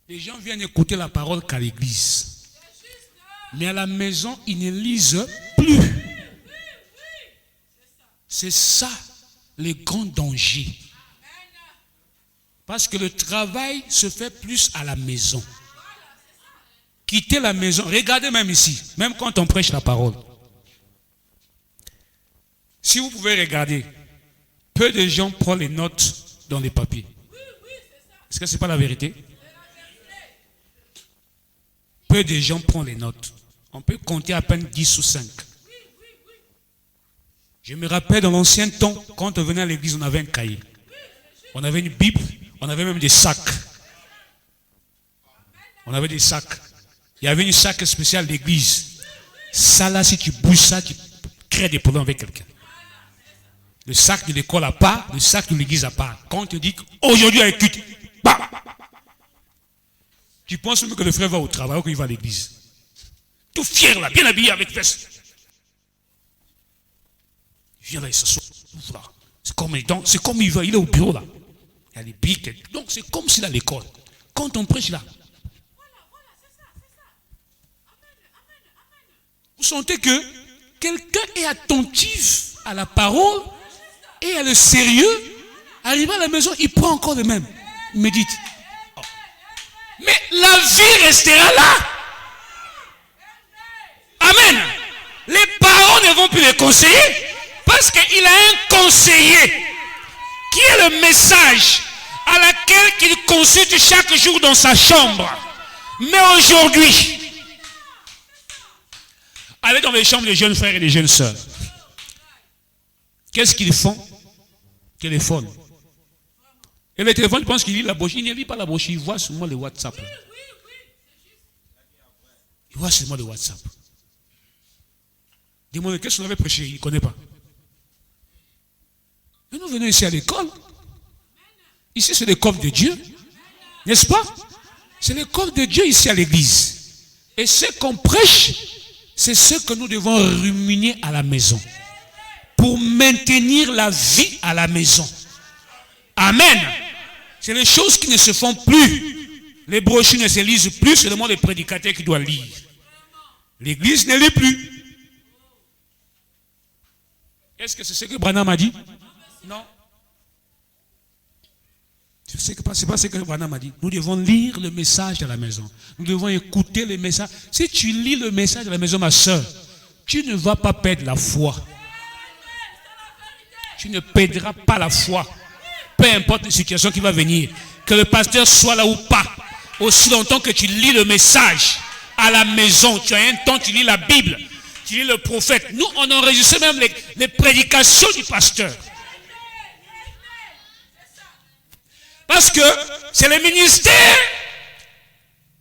Les gens viennent écouter la parole qu'à l'église. Mais à la maison, ils ne lisent plus. C'est ça, le grand danger. Parce que le travail se fait plus à la maison. Quitter la maison. Regardez même ici, même quand on prêche la parole. Si vous pouvez regarder, peu de gens prennent les notes dans les papiers. Est-ce que ce n'est pas la vérité? Peu de gens prennent les notes. On peut compter à peine 10 ou 5. Je me rappelle dans l'ancien temps, quand on venait à l'église, on avait un cahier. On avait une Bible, on avait même des sacs. On avait des sacs. Il y avait une sac spéciale d'église. Ça là, si tu bouges ça, tu crées des problèmes avec quelqu'un. Le sac de l'école à part, le sac de l'église à part. Quand on te dit qu'aujourd'hui, il y a un culte, bah, tu penses même que le frère va au travail ou qu'il va à l'église. Tout fier là, bien habillé avec veste. Il vient là, il s'assoit. C'est comme il va, il est au bureau là. Il y a les bics. Donc c'est comme s'il est à l'école. Quand on prêche là, vous sentez que quelqu'un est attentif à la parole et à le sérieux. Arrivé à la maison, il prend encore le même. Il médite. Oh. Mais la vie restera là. Amen. Les parents ne vont plus les conseiller parce qu'il a un conseiller qui est le message à laquelle il consulte chaque jour dans sa chambre. Mais aujourd'hui, allez dans les chambres des jeunes frères et des jeunes sœurs. Qu'est-ce qu'ils font? Téléphone. Et le téléphone, je pense qu'il lit la brochure. Il ne lit pas la brochure, il voit seulement le WhatsApp. Il voit seulement le WhatsApp. Dis-moi, qu'est-ce qu'on avait prêché? Il ne connaît pas. Mais nous venons ici à l'école. Ici, c'est l'école de Dieu. N'est-ce pas? C'est l'école de Dieu ici à l'église. Et ce qu'on prêche, c'est ce que nous devons ruminer à la maison. Pour maintenir la vie à la maison. Amen. C'est les choses qui ne se font plus. Les brochures ne se lisent plus, c'est seulement les prédicateurs qui doivent lire. L'église ne lit plus. Est-ce que c'est ce que Branham a dit? Non. Ce n'est pas ce que Branham a dit. Nous devons lire le message à la maison. Nous devons écouter le message. Si tu lis le message à la maison, ma soeur, tu ne vas pas perdre la foi. Tu ne perdras pas la foi. Peu importe la situation qui va venir. Que le pasteur soit là ou pas. Aussi longtemps que tu lis le message à la maison. Tu as un temps, tu lis la Bible. Tu lis le prophète. Nous, on enregistre même les prédications du pasteur. Parce que c'est le ministère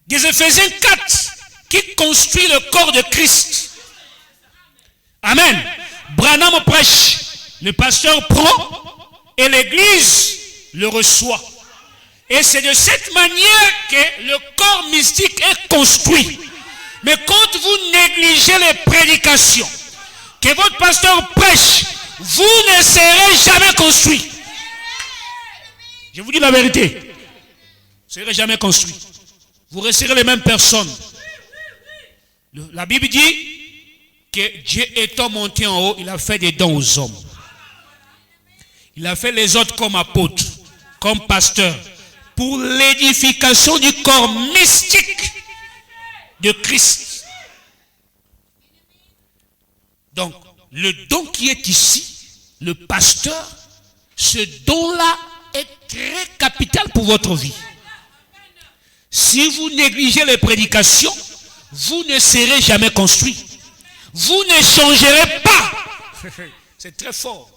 des Éphésiens 4 qui construit le corps de Christ. Amen. Branham prêche. Le pasteur prend et l'église le reçoit. Et c'est de cette manière que le corps mystique est construit. Mais quand vous négligez les prédications, que votre pasteur prêche, vous ne serez jamais construit. Je vous dis la vérité. Vous ne serez jamais construit. Vous resterez les mêmes personnes. La Bible dit que Dieu étant monté en haut, il a fait des dons aux hommes. Il a fait les autres comme apôtres, comme pasteurs, pour l'édification du corps mystique de Christ. Donc, le don qui est ici, le pasteur, ce don-là est très capital pour votre vie. Si vous négligez les prédications, vous ne serez jamais construit. Vous ne changerez pas. C'est très fort.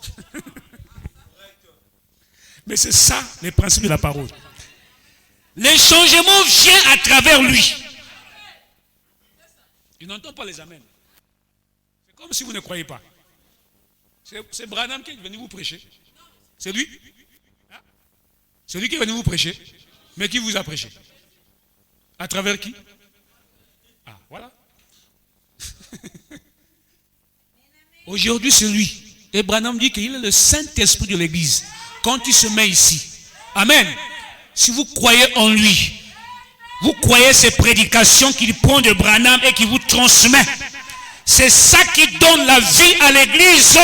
Mais c'est ça, le principe de la parole. Le changement vient à travers lui. Il n'entend pas les amens. C'est comme si vous ne croyez pas. C'est Branham qui est venu vous prêcher. C'est lui. C'est lui qui est venu vous prêcher. Mais qui vous a prêché? À travers qui? Ah, voilà. Aujourd'hui, c'est lui. Et Branham dit qu'il est le Saint-Esprit de l'Église. Quand il se met ici. Amen. Si vous croyez en lui, vous croyez ces prédications qu'il prend de Branham et qu'il vous transmet. C'est ça qui donne la vie à l'Église.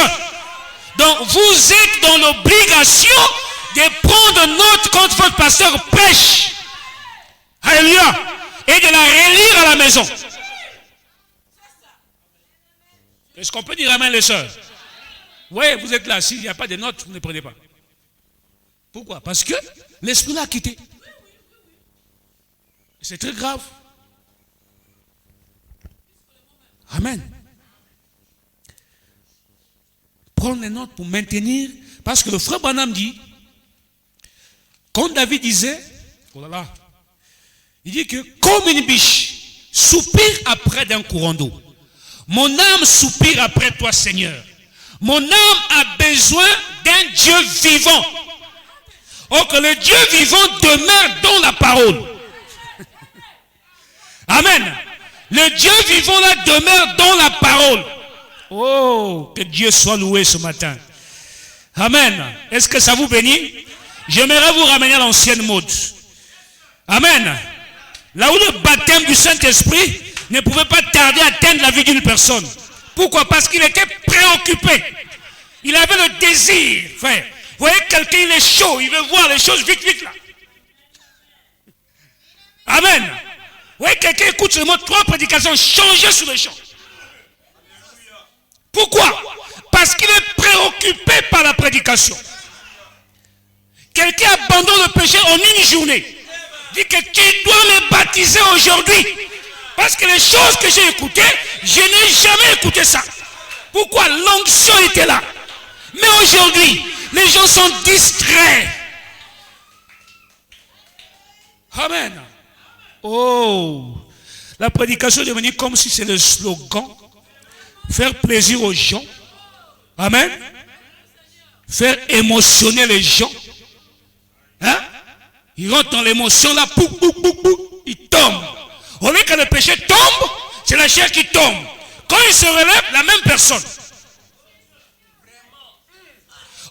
Donc, vous êtes dans l'obligation de prendre note quand votre pasteur prêche. Alléluia. Et de la relire à la maison. Est-ce qu'on peut dire amen les sœurs? Oui, vous êtes là. S'il n'y a pas de notes, vous ne prenez pas. Pourquoi? Parce que l'esprit l'a quitté. C'est très grave. Amen. Prendre les notes pour maintenir. Parce que le frère Branham dit, quand David disait, oh là là, il dit que comme une biche soupire après d'un courant d'eau, mon âme soupire après toi, Seigneur. Mon âme a besoin d'un Dieu vivant. Or que le Dieu vivant demeure dans la parole. Amen. Le Dieu vivant là demeure dans la parole. Oh, que Dieu soit loué ce matin. Amen. Est-ce que ça vous bénit? J'aimerais vous ramener à l'ancienne mode. Amen. Là où le baptême du Saint-Esprit ne pouvait pas tarder à atteindre la vie d'une personne. Pourquoi? Parce qu'il était préoccupé. Il avait le désir. Frère, vous voyez quelqu'un, il est chaud, il veut voir les choses vite, vite là. Amen. Vous voyez quelqu'un écoute seulement 3 prédications, changer sur le champ. Pourquoi? Parce qu'il est préoccupé par la prédication. Quelqu'un abandonne le péché en une journée. Dit que tu dois me baptiser aujourd'hui. Parce que les choses que j'ai écoutées, je n'ai jamais écouté ça. Pourquoi? L'onction était là. Mais aujourd'hui, les gens sont distraits. Amen. Oh, la prédication est devenue comme si c'est le slogan. Faire plaisir aux gens. Amen. Faire émotionner les gens. Hein? Ils rentrent dans l'émotion là, pou, pou, pou, pou, ils tombent. Au lieu que le péché tombe, c'est la chair qui tombe. Quand il se relève, la même personne.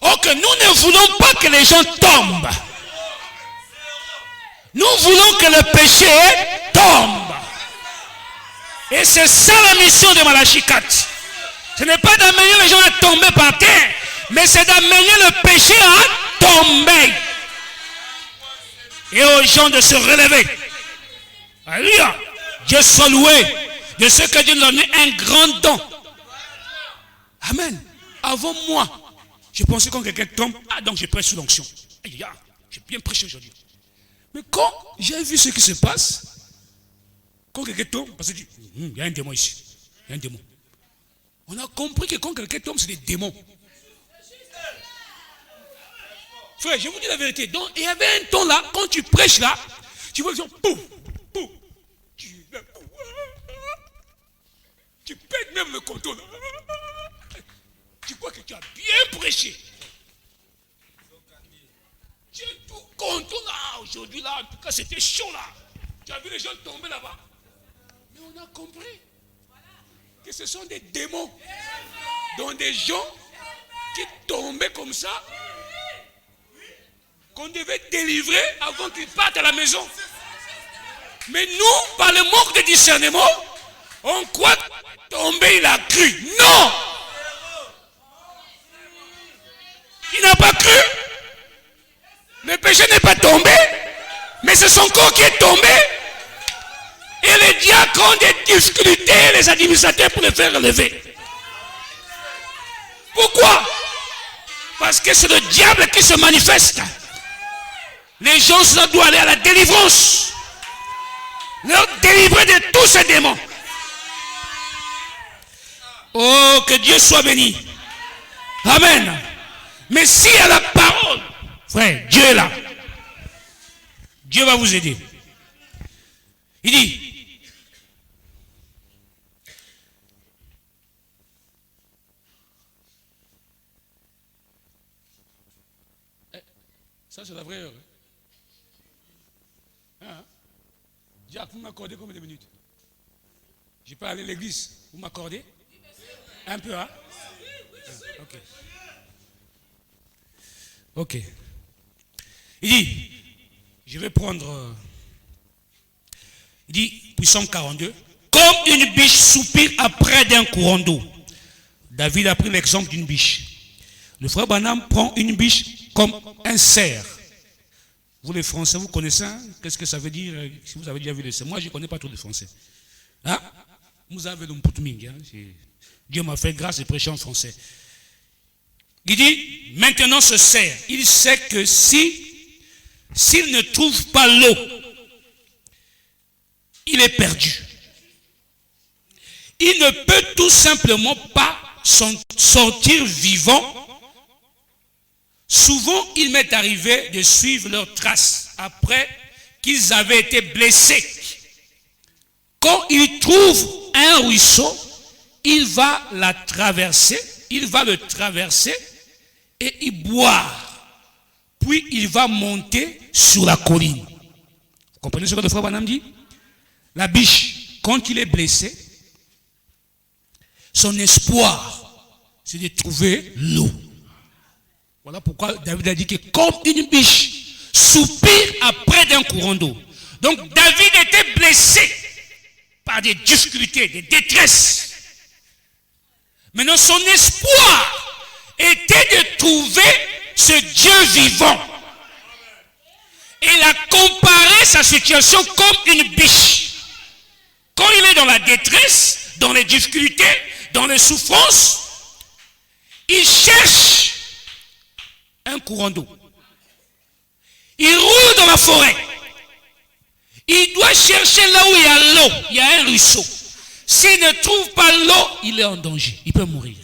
Or que nous ne voulons pas que les gens tombent. Nous voulons que le péché tombe. Et c'est ça la mission de Malachie 4. Ce n'est pas d'amener les gens à tomber par terre, mais c'est d'amener le péché à tomber. Et aux gens de se relever. Alléluia. Dieu soit loué de ce que Dieu nous a donné un grand don. Amen. Avant moi, je pensais quand quelqu'un tombe, donc je prêche sous l'onction. J'ai bien prêché aujourd'hui. Mais quand j'ai vu ce qui se passe, quand quelqu'un tombe, parce que il y a un démon ici. Il y a un démon. On a compris que quand quelqu'un tombe, c'est des démons. Frère, je vous dis la vérité. Donc, il y avait un temps là, quand tu prêches là, tu vois les gens, pouf, pouf, tu pètes même le canton là. Tu crois que tu as bien prêché. Tu es tout content là, aujourd'hui là, en tout cas c'était chaud là. Tu as vu les gens tomber là-bas. Mais on a compris que ce sont des démons. dans des gens qui tombaient comme ça, qu'on devait délivrer avant qu'ils partent à la maison. Mais nous, par le manque de discernement, on croit tomber, il a cru. Non! Il n'a pas cru. Le péché n'est pas tombé, mais c'est son corps qui est tombé. Et les diacres ont des difficultés, les administrateurs, pour le faire relever. Pourquoi? Parce que c'est le diable qui se manifeste. Les gens doivent aller à la délivrance. Leur délivrer de tous ces démons. Oh, que Dieu soit béni. Amen. Mais s'il y a la parole, frère, Dieu est là. Dieu va vous aider. Il dit, ça c'est la vraie heure. Hein? Jacques, vous m'accordez combien de minutes? Je peux aller à l'église. Vous m'accordez? Un peu, hein? Ok. Ok. Il dit, je vais prendre... il dit, Psaume 42, comme une biche soupire après d'un courant d'eau. David a pris l'exemple d'une biche. Le frère Branham prend une biche comme un cerf. Vous les Français, vous connaissez, hein? Qu'est-ce que ça veut dire si vous avez déjà vu le cerf? Moi, je ne connais pas tous les Français. Hein? Vous avez le mpoutuming. Hein? Dieu m'a fait grâce de prêcher en français. Il dit, maintenant ce cerf, il sait que s'il ne trouve pas l'eau, il est perdu. Il ne peut tout simplement pas sortir vivant. Souvent, il m'est arrivé de suivre leurs traces après qu'ils avaient été blessés. Quand il trouve un ruisseau, il va le traverser et y boire. Puis il va monter sur la colline. Vous comprenez ce que le frère Branham dit? La biche, quand il est blessé, son espoir, c'est de trouver l'eau. Voilà pourquoi David a dit que comme une biche soupire après d'un courant d'eau. Donc David était blessé par des difficultés, des détresses. Maintenant son espoir était de trouver ce Dieu vivant. Et il a comparé sa situation comme une biche. Quand il est dans la détresse, dans les difficultés, dans les souffrances, il cherche un courant d'eau. Il roule dans la forêt. Il doit chercher là où il y a l'eau. Il y a un ruisseau. S'il ne trouve pas l'eau, il est en danger. Il peut mourir.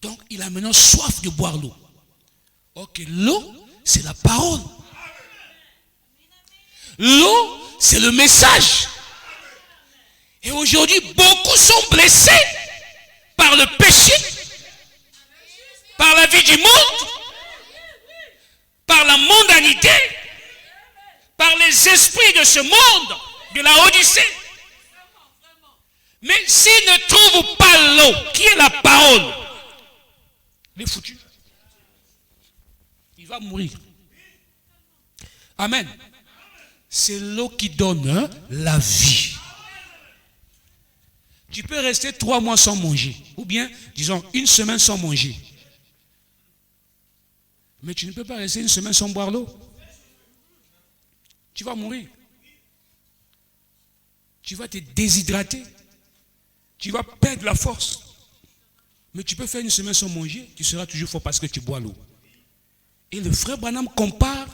Donc, il a maintenant soif de boire l'eau. Ok, l'eau, c'est la parole. L'eau, c'est le message. Et aujourd'hui, beaucoup sont blessés par le péché, par la vie du monde, par la mondanité, par les esprits de ce monde, de la Odyssée. Mais s'ils ne trouvent pas l'eau, qui est la parole, il est foutu. Il va mourir. Amen. C'est l'eau qui donne la vie. Tu peux rester 3 mois sans manger, ou bien, disons, 1 semaine sans manger. Mais tu ne peux pas rester 1 semaine sans boire l'eau. Tu vas mourir. Tu vas te déshydrater. Tu vas perdre la force. Mais tu peux faire 1 semaine sans manger, tu seras toujours fort parce que tu bois l'eau. Et le frère Branham compare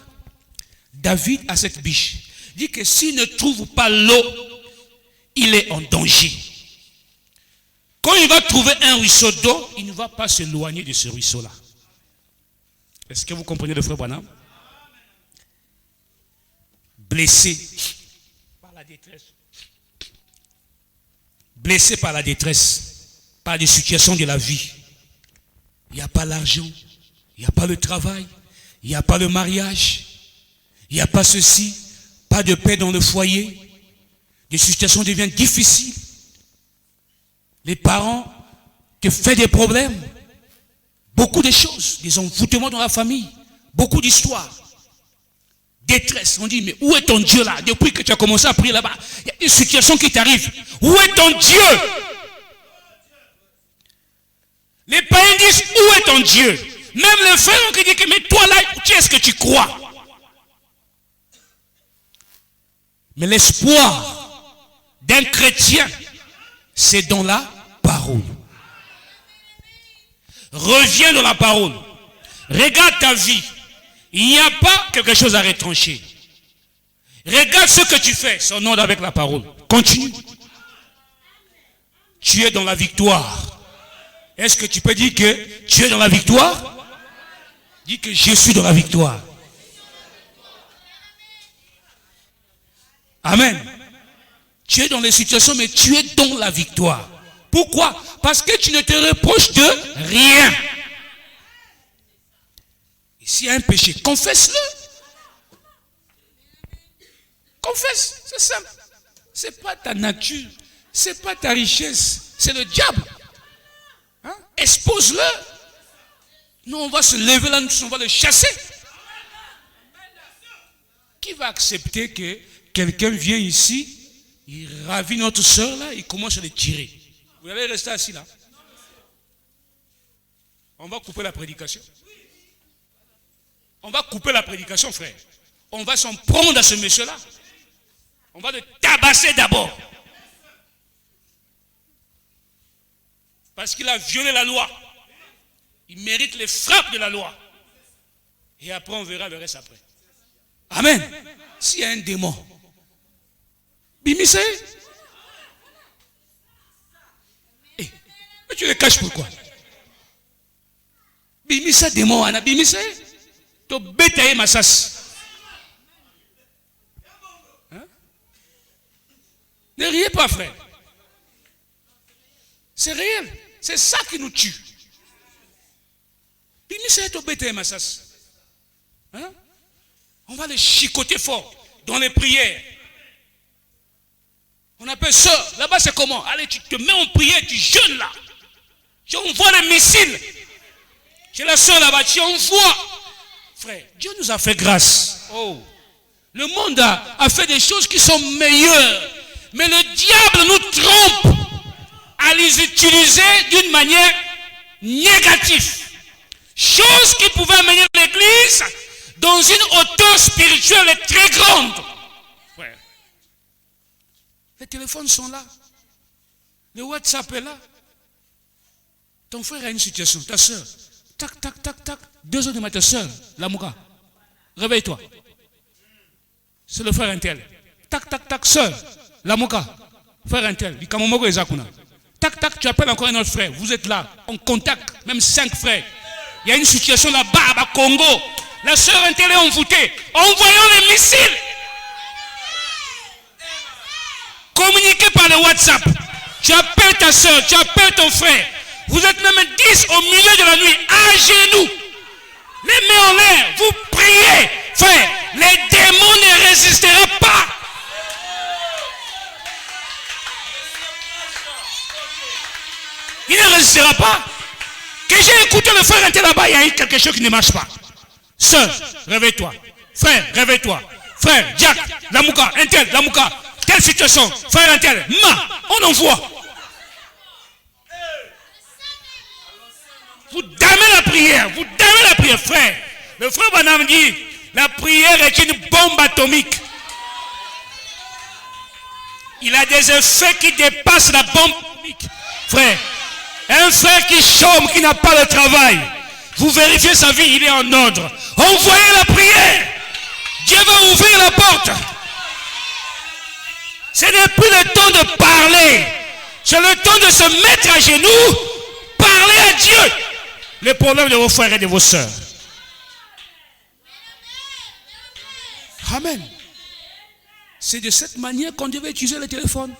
David à cette biche. Il dit que s'il ne trouve pas l'eau, il est en danger. Quand il va trouver un ruisseau d'eau, il ne va pas s'éloigner de ce ruisseau-là. Est-ce que vous comprenez le frère Branham? Blessé par la détresse. Blessé par la détresse, par les situations de la vie. Il n'y a pas l'argent, il n'y a pas le travail, il n'y a pas le mariage, il n'y a pas ceci, pas de paix dans le foyer. Les situations deviennent difficiles. Les parents te font des problèmes. Beaucoup de choses, des envoûtements dans la famille. Beaucoup d'histoires. Détresse. On dit, mais où est ton Dieu là? Depuis que tu as commencé à prier là-bas, il y a une situation qui t'arrive. Où est ton Dieu? Les païens disent, où est ton Dieu? Même les frères qui disent, mais toi là, qui est-ce que tu crois? Mais l'espoir d'un chrétien, c'est dans la parole. Reviens dans la parole. Regarde ta vie. Il n'y a pas quelque chose à retrancher. Regarde ce que tu fais, son nom avec la parole. Continue. Tu es dans la victoire. Est-ce que tu peux dire que tu es dans la victoire? Dis que je suis dans la victoire. Amen. Tu es dans les situations, mais tu es dans la victoire. Pourquoi? Parce que tu ne te reproches de rien. Et s'il y a un péché, confesse-le. Confesse, c'est simple. Ce n'est pas ta nature, ce n'est pas ta richesse, c'est le diable. Hein? Expose-le. Nous, on va se lever là, on va le chasser. Qui va accepter que quelqu'un vient ici, il ravit notre soeur là, il commence à le tirer? Vous allez rester assis là. On va couper la prédication. On va couper la prédication, frère. On va s'en prendre à ce monsieur-là. On va le tabasser d'abord. Parce qu'il a violé la loi. Il mérite les frappes de la loi. Et après, on verra le reste après. Amen. S'il y a un démon, Bimise. Mais tu le caches pourquoi? Bimisa démon, Anna Bimise. Tu bétaillé ma sas. Ne riez pas, frère. C'est réel. C'est ça qui nous tue. Bimise, tu bétaillé ma sas. On va les chicoter fort dans les prières. On appelle ça, là-bas c'est comment? Allez, tu te mets en prière, tu jeûnes là. Tu envoies les missiles. J'ai la soeur là-bas, tu envoies. Frère, Dieu nous a fait grâce. Oh. Le monde a fait des choses qui sont meilleures. Mais le diable nous trompe à les utiliser d'une manière négative. Chose qui pouvait amener l'église dans une hauteur spirituelle très grande. Frère. Les téléphones sont là. Le WhatsApp est là. Ton frère a une situation, ta soeur. Tac, tac, tac, tac. 2 heures du matin, soeur, la mouka. Réveille-toi. C'est le frère Intel. Tac, tac, tac, soeur, la mouka. Frère Intel, tac, tac, tu appelles encore un autre frère. Vous êtes là, en contact, même 5 frères. Il y a une situation là-bas, à Congo. La soeur Intel est envoûtée. Envoyons les missiles. Communiquez par le WhatsApp. Tu appelles ta soeur, tu appelles ton frère. Vous êtes même 10 au milieu de la nuit, à genoux. Les mains en l'air, vous priez. Frère, les démons ne résisteront pas. Il ne résistera pas. Que j'ai écouté le frère Intel là-bas, il y a quelque chose qui ne marche pas. Sœur, réveille-toi. Frère, réveille-toi. Frère, Jack, Lamouka, Intel, Lamouka. Quelle situation? Frère Intel, on envoie. Vous damez la prière, frère. Le frère Banam dit, la prière est une bombe atomique. Il a des effets qui dépassent la bombe atomique. Frère, un frère qui chôme, qui n'a pas de travail, vous vérifiez sa vie, il est en ordre. Envoyez la prière. Dieu va ouvrir la porte. Ce n'est plus le temps de parler. C'est le temps de se mettre à genoux, parler à Dieu. Les problèmes de vos frères et de vos sœurs. Amen. C'est de cette manière qu'on devait utiliser le téléphone.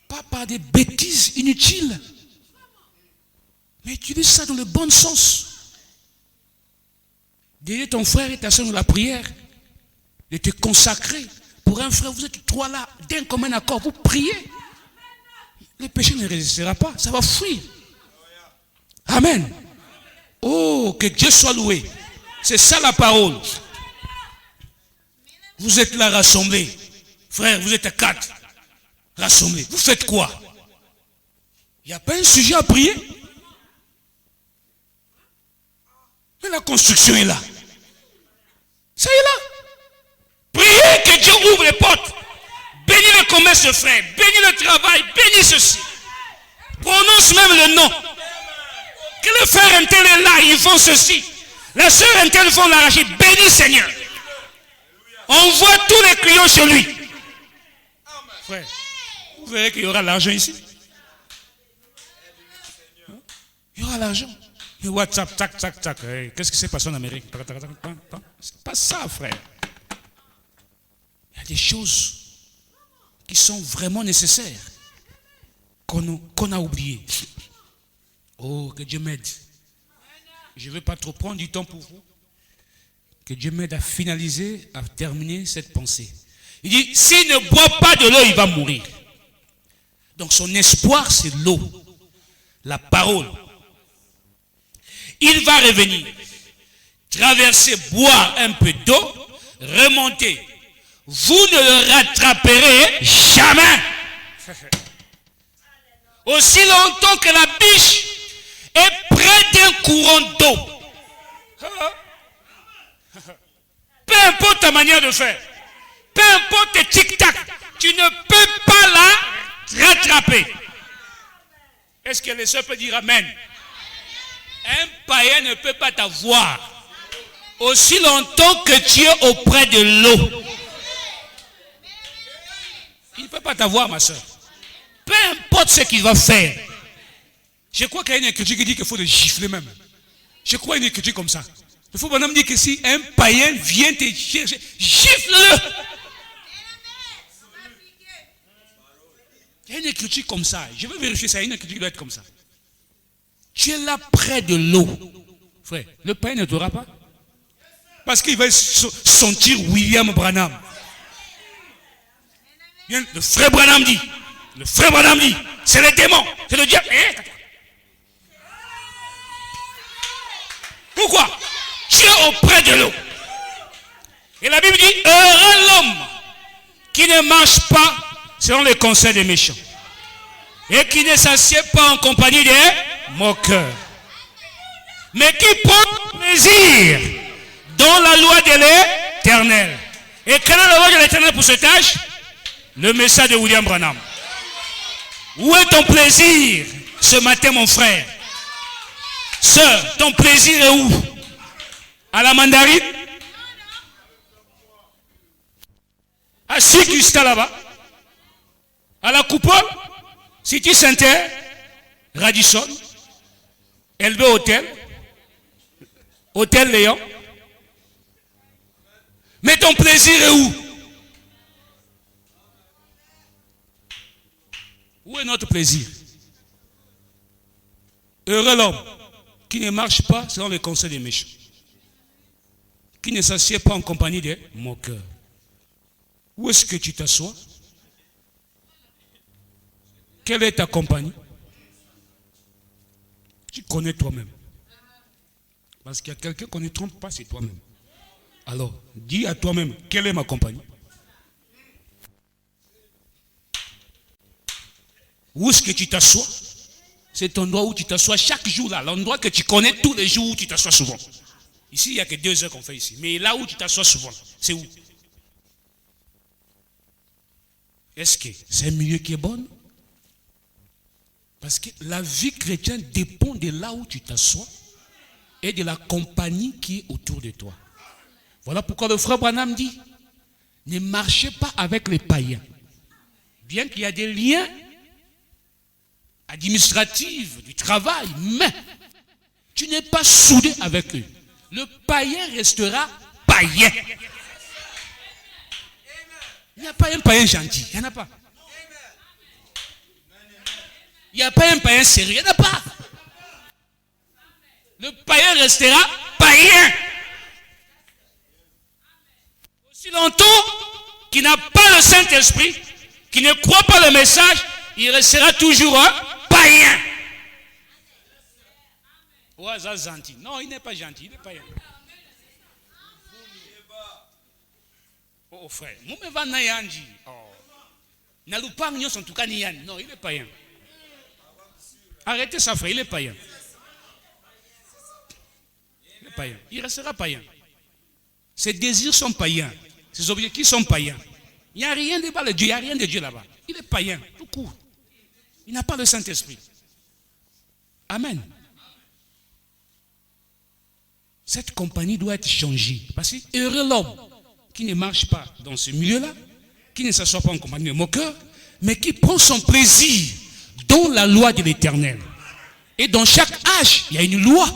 Pas par des bêtises inutiles. Mais utilise ça dans le bon sens. D'aider ton frère et ta soeur dans la prière. De te consacrer. Pour un frère, vous êtes 3 là, d'un commun accord, vous priez. le péché ne résistera pas, ça va fuir. Amen. Oh, que Dieu soit loué. C'est ça la parole. Vous êtes là rassemblés. Frère, vous êtes à 4. Rassemblés. Vous faites quoi? Il n'y a pas un sujet à prier? Mais la construction est là. Ça y est là. Priez que Dieu ouvre les portes. Bénis le commerce de frère. Bénis le travail. Bénis ceci. Prononce même le nom. Que le frère intel est là, ils font ceci. La sœur intel font l'arachide. Bénis Seigneur. Envoie tous les clients chez lui. Frère, vous verrez qu'il y aura l'argent ici. Il y aura l'argent. Et WhatsApp, tac, tac, tac. Hey, qu'est-ce qui s'est passé en Amérique? C'est pas ça, frère. Il y a des choses qui sont vraiment nécessaires qu'on a oubliées. Oh, que Dieu m'aide. Je ne veux pas trop prendre du temps pour vous. Que Dieu m'aide à finaliser, à terminer cette pensée. Il dit, s'il ne boit pas de l'eau, il va mourir. Donc son espoir, c'est l'eau. La parole. Il va revenir. Traverser, boire un peu d'eau, remonter. Vous ne le rattraperez jamais. Aussi longtemps que la biche est près d'un courant d'eau. Peu importe ta manière de faire, peu importe tes tic-tac, tu ne peux pas la rattraper. Est-ce que les sœurs peuvent dire Amen? Un païen ne peut pas t'avoir aussi longtemps que tu es auprès de l'eau. Il ne peut pas t'avoir, ma soeur. Peu importe ce qu'il va faire. Je crois qu'il y a une écriture qui dit qu'il faut le gifler même. Je crois à une écriture comme ça. Il faut maintenant me dire que si un païen vient te chercher, gifle-le. Il y a une écriture comme ça. Je vais vérifier ça. Il y a une écriture qui doit être comme ça. Tu es là près de l'eau. Frère, le païen ne t'aura pas. Parce qu'il va sentir William Branham. Le frère Branham dit. Le frère Branham dit. C'est le démon. C'est le diable. Pourquoi? Tu es auprès de l'eau. Et la Bible dit, heureux l'homme qui ne marche pas selon les conseils des méchants et qui ne s'assied pas en compagnie des moqueurs, mais qui prend plaisir dans la loi de l'Éternel. Et quelle est la loi de l'Éternel pour cette tâche? Le message de William Branham. Où est ton plaisir ce matin, mon frère? Sœur, ton plaisir est où? À la mandarine? À Succusta là-bas? À la coupole? City Center? Radisson? LB Hotel? Hôtel Léon? Mais ton plaisir est où? Où est notre plaisir? Heureux l'homme qui ne marche pas selon les conseils des méchants, qui ne s'assied pas en compagnie des moqueurs. Où est-ce que tu t'assois? Quelle est ta compagnie? Tu connais toi-même. Parce qu'il y a quelqu'un qu'on ne trompe pas, c'est toi-même. Alors, dis à toi-même, quelle est ma compagnie? Où est-ce que tu t'assois? C'est l'endroit où tu t'assois chaque jour là, l'endroit que tu connais tous les jours où tu t'assois souvent. Ici, il n'y a que 2 heures qu'on fait ici. Mais là où tu t'assois souvent, c'est où? Est-ce que c'est un milieu qui est bon? Parce que la vie chrétienne dépend de là où tu t'assois et de la compagnie qui est autour de toi. Voilà pourquoi le frère Branham dit, ne marchez pas avec les païens. Bien qu'il y a des liens administratifs, du travail, mais tu n'es pas soudé avec eux. Le païen restera païen. Il n'y a pas un païen gentil, il n'y en a pas. Il n'y a pas un païen sérieux, il n'y en a pas. Le païen restera païen. Aussi longtemps qu'il n'a pas le Saint-Esprit, qu'il ne croit pas le message, il restera toujours un païen. Ouais, ça gentil. Non, il n'est pas gentil, il est païen. Oh frère, moi me va na yanji. Oh. Na lupang nyo en tout cas ni yan. Non, il est païen. Arrêtez ça frère, il est païen. Il est païen. Il restera païen. Ses désirs sont païens. Ses objectifs sont païens. Il n'y a rien de Dieu, il n'y a rien de Dieu là-bas. Il est païen, tout court. Il n'a pas le Saint-Esprit. Amen. Cette compagnie doit être changée. Parce que heureux l'homme qui ne marche pas dans ce milieu-là, qui ne s'assoit pas en compagnie de moqueurs, mais qui prend son plaisir dans la loi de l'Éternel. Et dans chaque âge, il y a une loi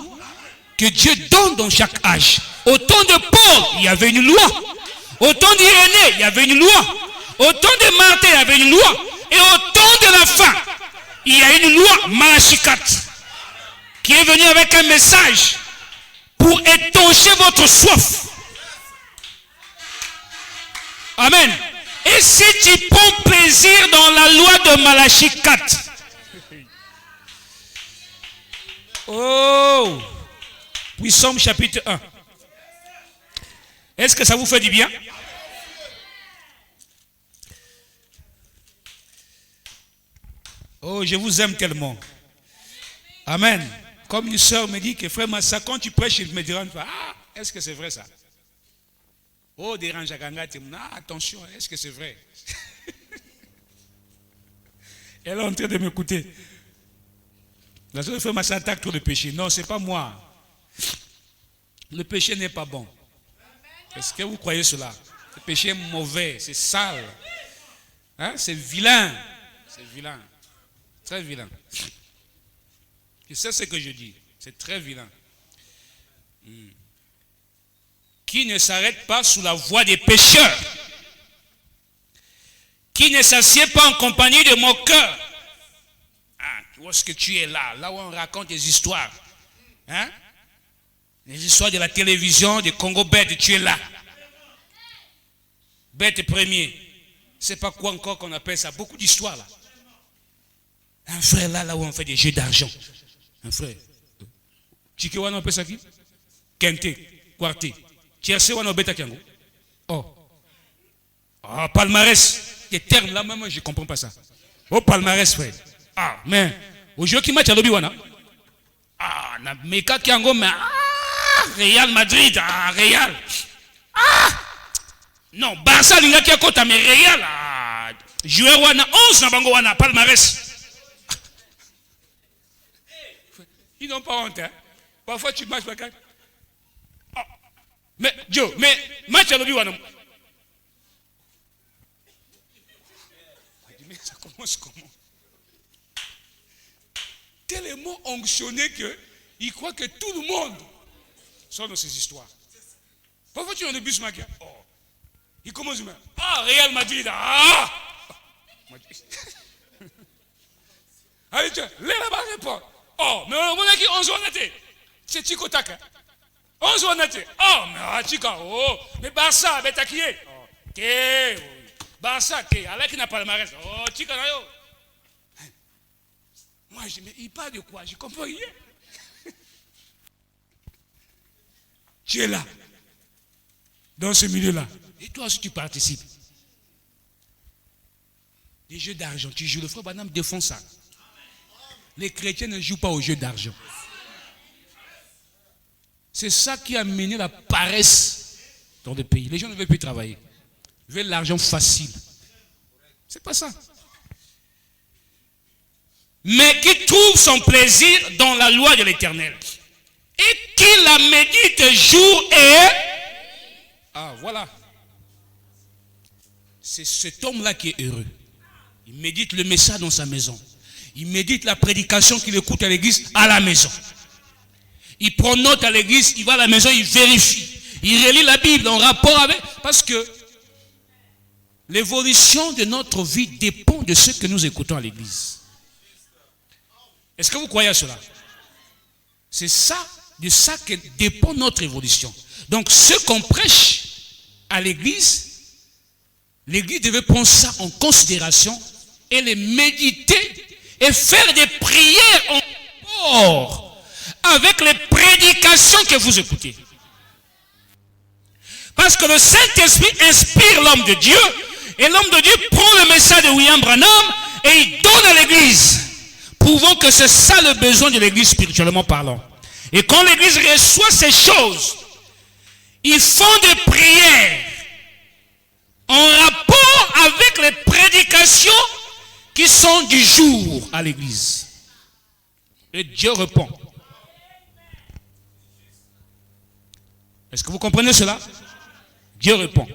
que Dieu donne dans chaque âge. Au temps de Paul, il y avait une loi. Au temps d'Irénée, il y avait une loi. Au temps de Martin, il y avait une loi. Et au temps de la fin, il y a une loi, Malachie 4, qui est venue avec un message pour étancher votre soif. Amen. Et si tu prends plaisir dans la loi de Malachie 4, oh, puis Somme chapitre 1. Est-ce que ça vous fait du bien? Oh, je vous aime tellement. Amen. Comme une soeur me dit que frère Massa, quand tu prêches, il me dira, ah, est-ce que c'est vrai ça? Oh, dérange à Ganga, ah, attention, est-ce que c'est vrai? Elle est en train de m'écouter. La soeur frère Massa attaque trop le péché. Non, ce n'est pas moi. Le péché n'est pas bon. Est-ce que vous croyez cela? Le péché est mauvais, c'est sale. Hein? C'est vilain. C'est vilain. Très vilain. Tu sais ce que je dis? C'est très vilain. Qui ne s'arrête pas sous la voie des pécheurs. Qui ne s'assied pas en compagnie de moqueurs. Ah, tu vois ce que tu es là, là où on raconte des histoires. Hein? Les histoires de la télévision, de Congo Bête, tu es là. Bête premier. C'est pas quoi encore qu'on appelle ça. Beaucoup d'histoires là. Un frère là où on fait des jeux d'argent. Un frère. Chikewa on appelle ça qui? Kente, Quarté. Tiercé on appelle ça oh. Ah, palmarès. Les termes là, même je ne comprends pas ça. Oh, palmarès, frère. Ah, mais au jeu qui match à l'Obi-Wana. Ah, na meka kiango, mais Real Madrid, ah, Real. Ah! Non, Barça, l'Inga qui a côté, mais Real, ah, joueur wana 11 na bango wana, palmarès. Ils n'ont pas honte, hein. Parfois tu marches pas quand. Oh. Mais Joe, mais match à l'Obi-Wana. Mais ça commence comment? Tellement onctionné qu'il croit que tout le monde sort dans ces histoires. Parfois tu es dans le bus, Magia. Oh. Il commence même. Ah, Real Madrid. Ah! Allez, tiens, les là-bas répond. Oh, mais on a dit 11 ans. C'est Chico Taka. 11 ans. Oh, mais Chico. Oh, mais Barça, mais t'as qui est? Ok. Barça, ok. Alors qu'il n'a pas le palmarès. Oh, Chico, yo. Moi, je me dis, il parle de quoi? Je ne comprends rien. Tu es là, dans ce milieu-là. Et toi aussi, tu participes. Des jeux d'argent. Tu joues. Le frère Banam défend ça. Les chrétiens ne jouent pas aux jeux d'argent. C'est ça qui a mené la paresse dans le pays. Les gens ne veulent plus travailler. Ils veulent l'argent facile. C'est pas ça. Mais qui trouve son plaisir dans la loi de l'Éternel. Et qui la médite jour et... Ah, voilà. C'est cet homme-là qui est heureux. Il médite le message dans sa maison. Il médite la prédication qu'il écoute à l'église à la maison. Il prend note à l'église, il va à la maison, il vérifie. Il relit la Bible en rapport avec... Parce que l'évolution de notre vie dépend de ce que nous écoutons à l'église. Est-ce que vous croyez à cela? C'est ça, de ça que dépend notre évolution. Donc ce qu'on prêche à l'église devait prendre ça en considération et les méditer et faire des prières en rapport avec les prédications que vous écoutez. Parce que le Saint-Esprit inspire l'homme de Dieu et l'homme de Dieu prend le message de William Branham et il donne à l'église. Prouvons que c'est ça le besoin de l'église spirituellement parlant. Et quand l'église reçoit ces choses, ils font des prières en rapport avec les prédications qui sont du jour à l'église. Et Dieu répond. Est-ce que vous comprenez cela? Dieu répond.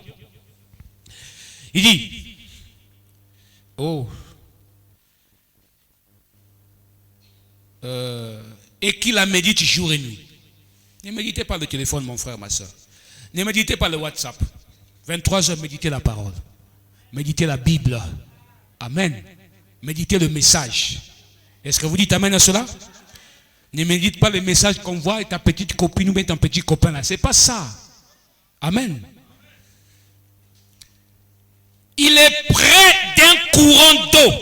Il dit, et qu'il la médite jour et nuit. Ne méditez pas le téléphone, mon frère, ma soeur. Ne méditez pas le WhatsApp. 23 heures, méditez la parole. Méditez la Bible. Amen. Méditez le message. Est-ce que vous dites amen à cela? Ne médite pas le message qu'on voit et ta petite copine ou bien ton petit copain là. C'est pas ça. Amen. Il est près d'un courant d'eau.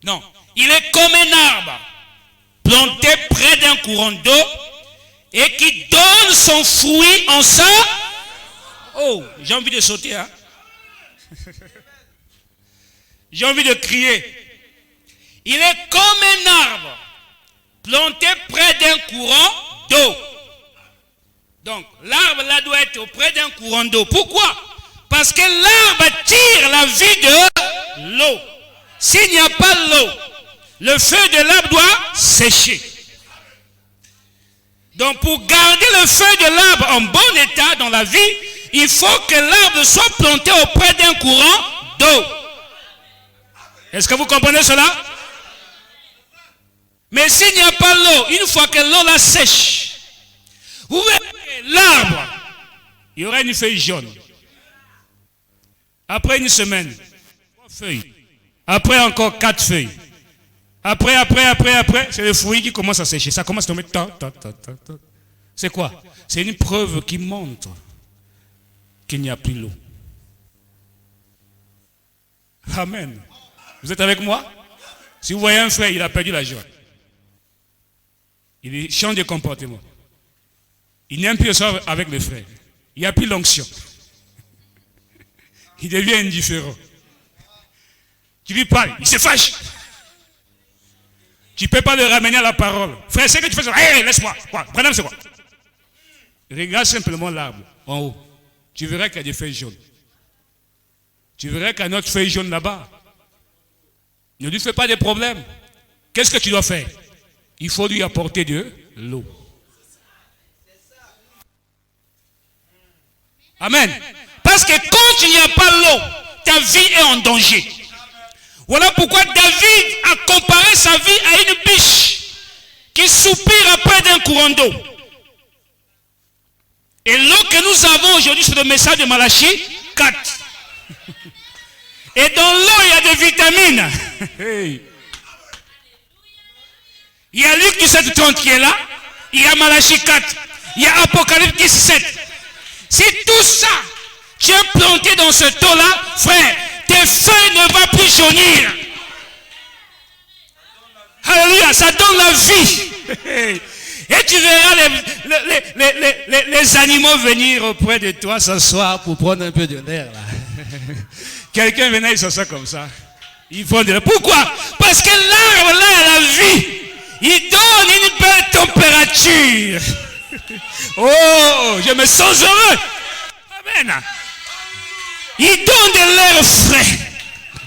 Non. Il est comme un arbre planté près d'un courant d'eau et qui donne son fruit en ça. Oh, j'ai envie de sauter, hein. J'ai envie de crier. Il est comme un arbre planté près d'un courant d'eau. Donc, l'arbre là doit être auprès d'un courant d'eau. Pourquoi? Parce que l'arbre attire la vie de l'eau. S'il n'y a pas l'eau, le feu de l'arbre doit sécher. Donc, pour garder le feu de l'arbre en bon état dans la vie, il faut que l'arbre soit planté auprès d'un courant d'eau. Est-ce que vous comprenez cela? Mais s'il n'y a pas l'eau, une fois que l'eau la sèche, vous verrez l'arbre, il y aura une feuille jaune. Après une semaine, 3 feuilles. Après encore 4 feuilles. Après, c'est le fruit qui commence à sécher. Ça commence à tomber. C'est quoi? C'est une preuve qui montre qu'il n'y a plus l'eau. Amen. Vous êtes avec moi? Si vous voyez un frère, il a perdu la joie. Il change de comportement. Il n'aime plus ça avec les frères. Il n'y a plus l'onction. Il devient indifférent. Tu lui parles, il se fâche. Tu ne peux pas le ramener à la parole. Frère, c'est que tu fais ça. Hey, laisse-moi. Quoi? Prenez, c'est quoi? Regarde simplement l'arbre en haut. Tu verras qu'il y a des feuilles jaunes. Tu verras qu'il y a une autre feuille jaune là-bas. Ne lui fais pas de problème. Qu'est-ce que tu dois faire? Il faut lui apporter de l'eau. Amen. Parce que quand il n'y a pas l'eau, ta vie est en danger. Voilà pourquoi David a comparé sa vie à une biche qui soupire après d'un courant d'eau. Et l'eau que nous avons aujourd'hui, c'est le message de Malachie 4. Et dans l'eau, il y a des vitamines. Hey. Il y a Luc 17:30 qui est là. Il y a Malachie 4. Il y a Apocalypse 17. Si tout ça, tu es planté dans ce taux-là, frère, tes feuilles ne vont plus jaunir. Alléluia, ça donne la vie. Et tu verras les animaux venir auprès de toi s'asseoir pour prendre un peu de l'air. Quelqu'un venait, il s'assoit comme ça. Il prend de l'air. Pourquoi? Parce que l'arbre là a la vie. Il donne une belle température. Oh, je me sens heureux. Amen. Il donne de l'air frais,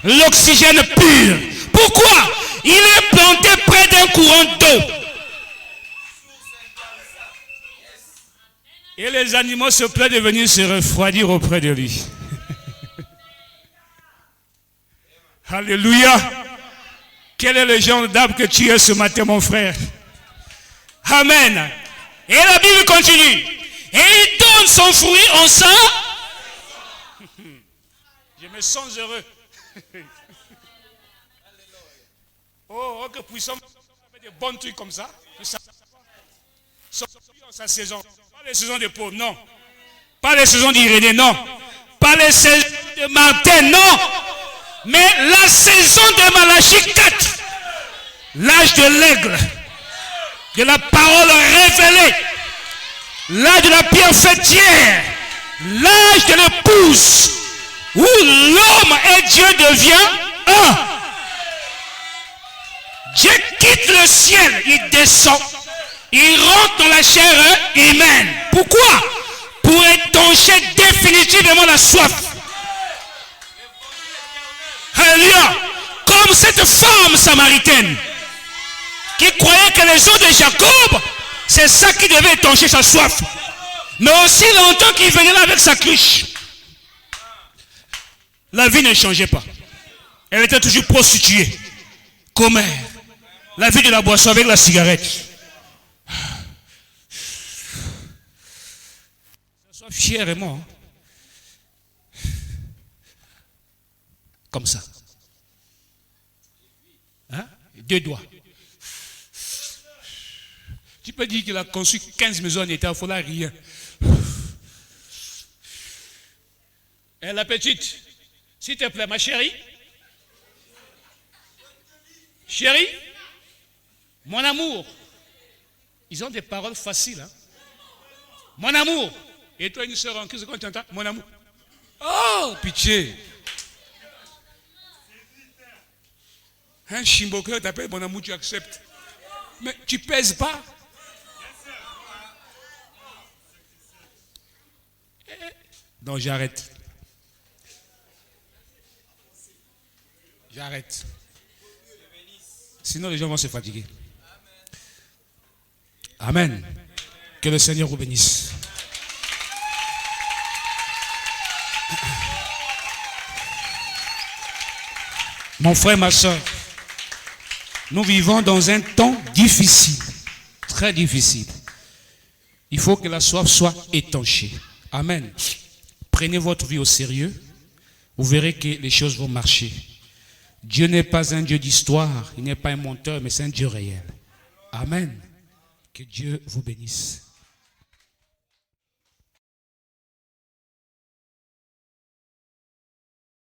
l'oxygène pur. Pourquoi? Il est planté près d'un courant d'eau. Et les animaux se plaisent de venir se refroidir auprès de lui. Alléluia. Quel est le genre d'arbre que tu es ce matin, mon frère? Amen. Et la Bible continue. Et il donne son fruit en ça. Je me sens heureux. Oh, que puissant. Des bons trucs comme ça. Son fruit en sa saison. Pas les saisons de Paul, non. Pas les saisons d'Irénée, non. Pas les saisons de Martin, non. Mais la saison de Malachie 4, l'âge de l'aigle, de la parole révélée, l'âge de la pierre fêtière, l'âge de l'épouse, où l'homme et Dieu devient un. Dieu quitte le ciel, il descend, il rentre dans la chair humaine. Pourquoi? Pour étancher définitivement la soif. Alléluia. Comme cette femme samaritaine qui croyait que les eaux de Jacob, c'est ça qui devait étancher sa soif. Mais aussi longtemps qu'il venait là avec sa cruche, la vie ne changeait pas. Elle était toujours prostituée, commère. La vie de la boisson avec la cigarette. Sois fier et moi. Comme ça. Hein? 2 doigts. Tu peux dire qu'il a conçu 15 maisons en état, il faut là rien. Et la petite, s'il te plaît, ma chérie. Chérie, mon amour. Ils ont des paroles faciles. Hein? Mon amour. Et toi, une soeur en crise, quand tu entends, mon amour. Oh, pitié. Un chimboqueur t'appelle mon amour, tu acceptes. Mais tu pèses pas. Donc j'arrête. J'arrête. Sinon les gens vont se fatiguer. Amen. Que le Seigneur vous bénisse. Mon frère, ma soeur, nous vivons dans un temps difficile, très difficile. Il faut que la soif soit étanchée. Amen. Prenez votre vie au sérieux. Vous verrez que les choses vont marcher. Dieu n'est pas un Dieu d'histoire, il n'est pas un menteur, mais c'est un Dieu réel. Amen. Que Dieu vous bénisse.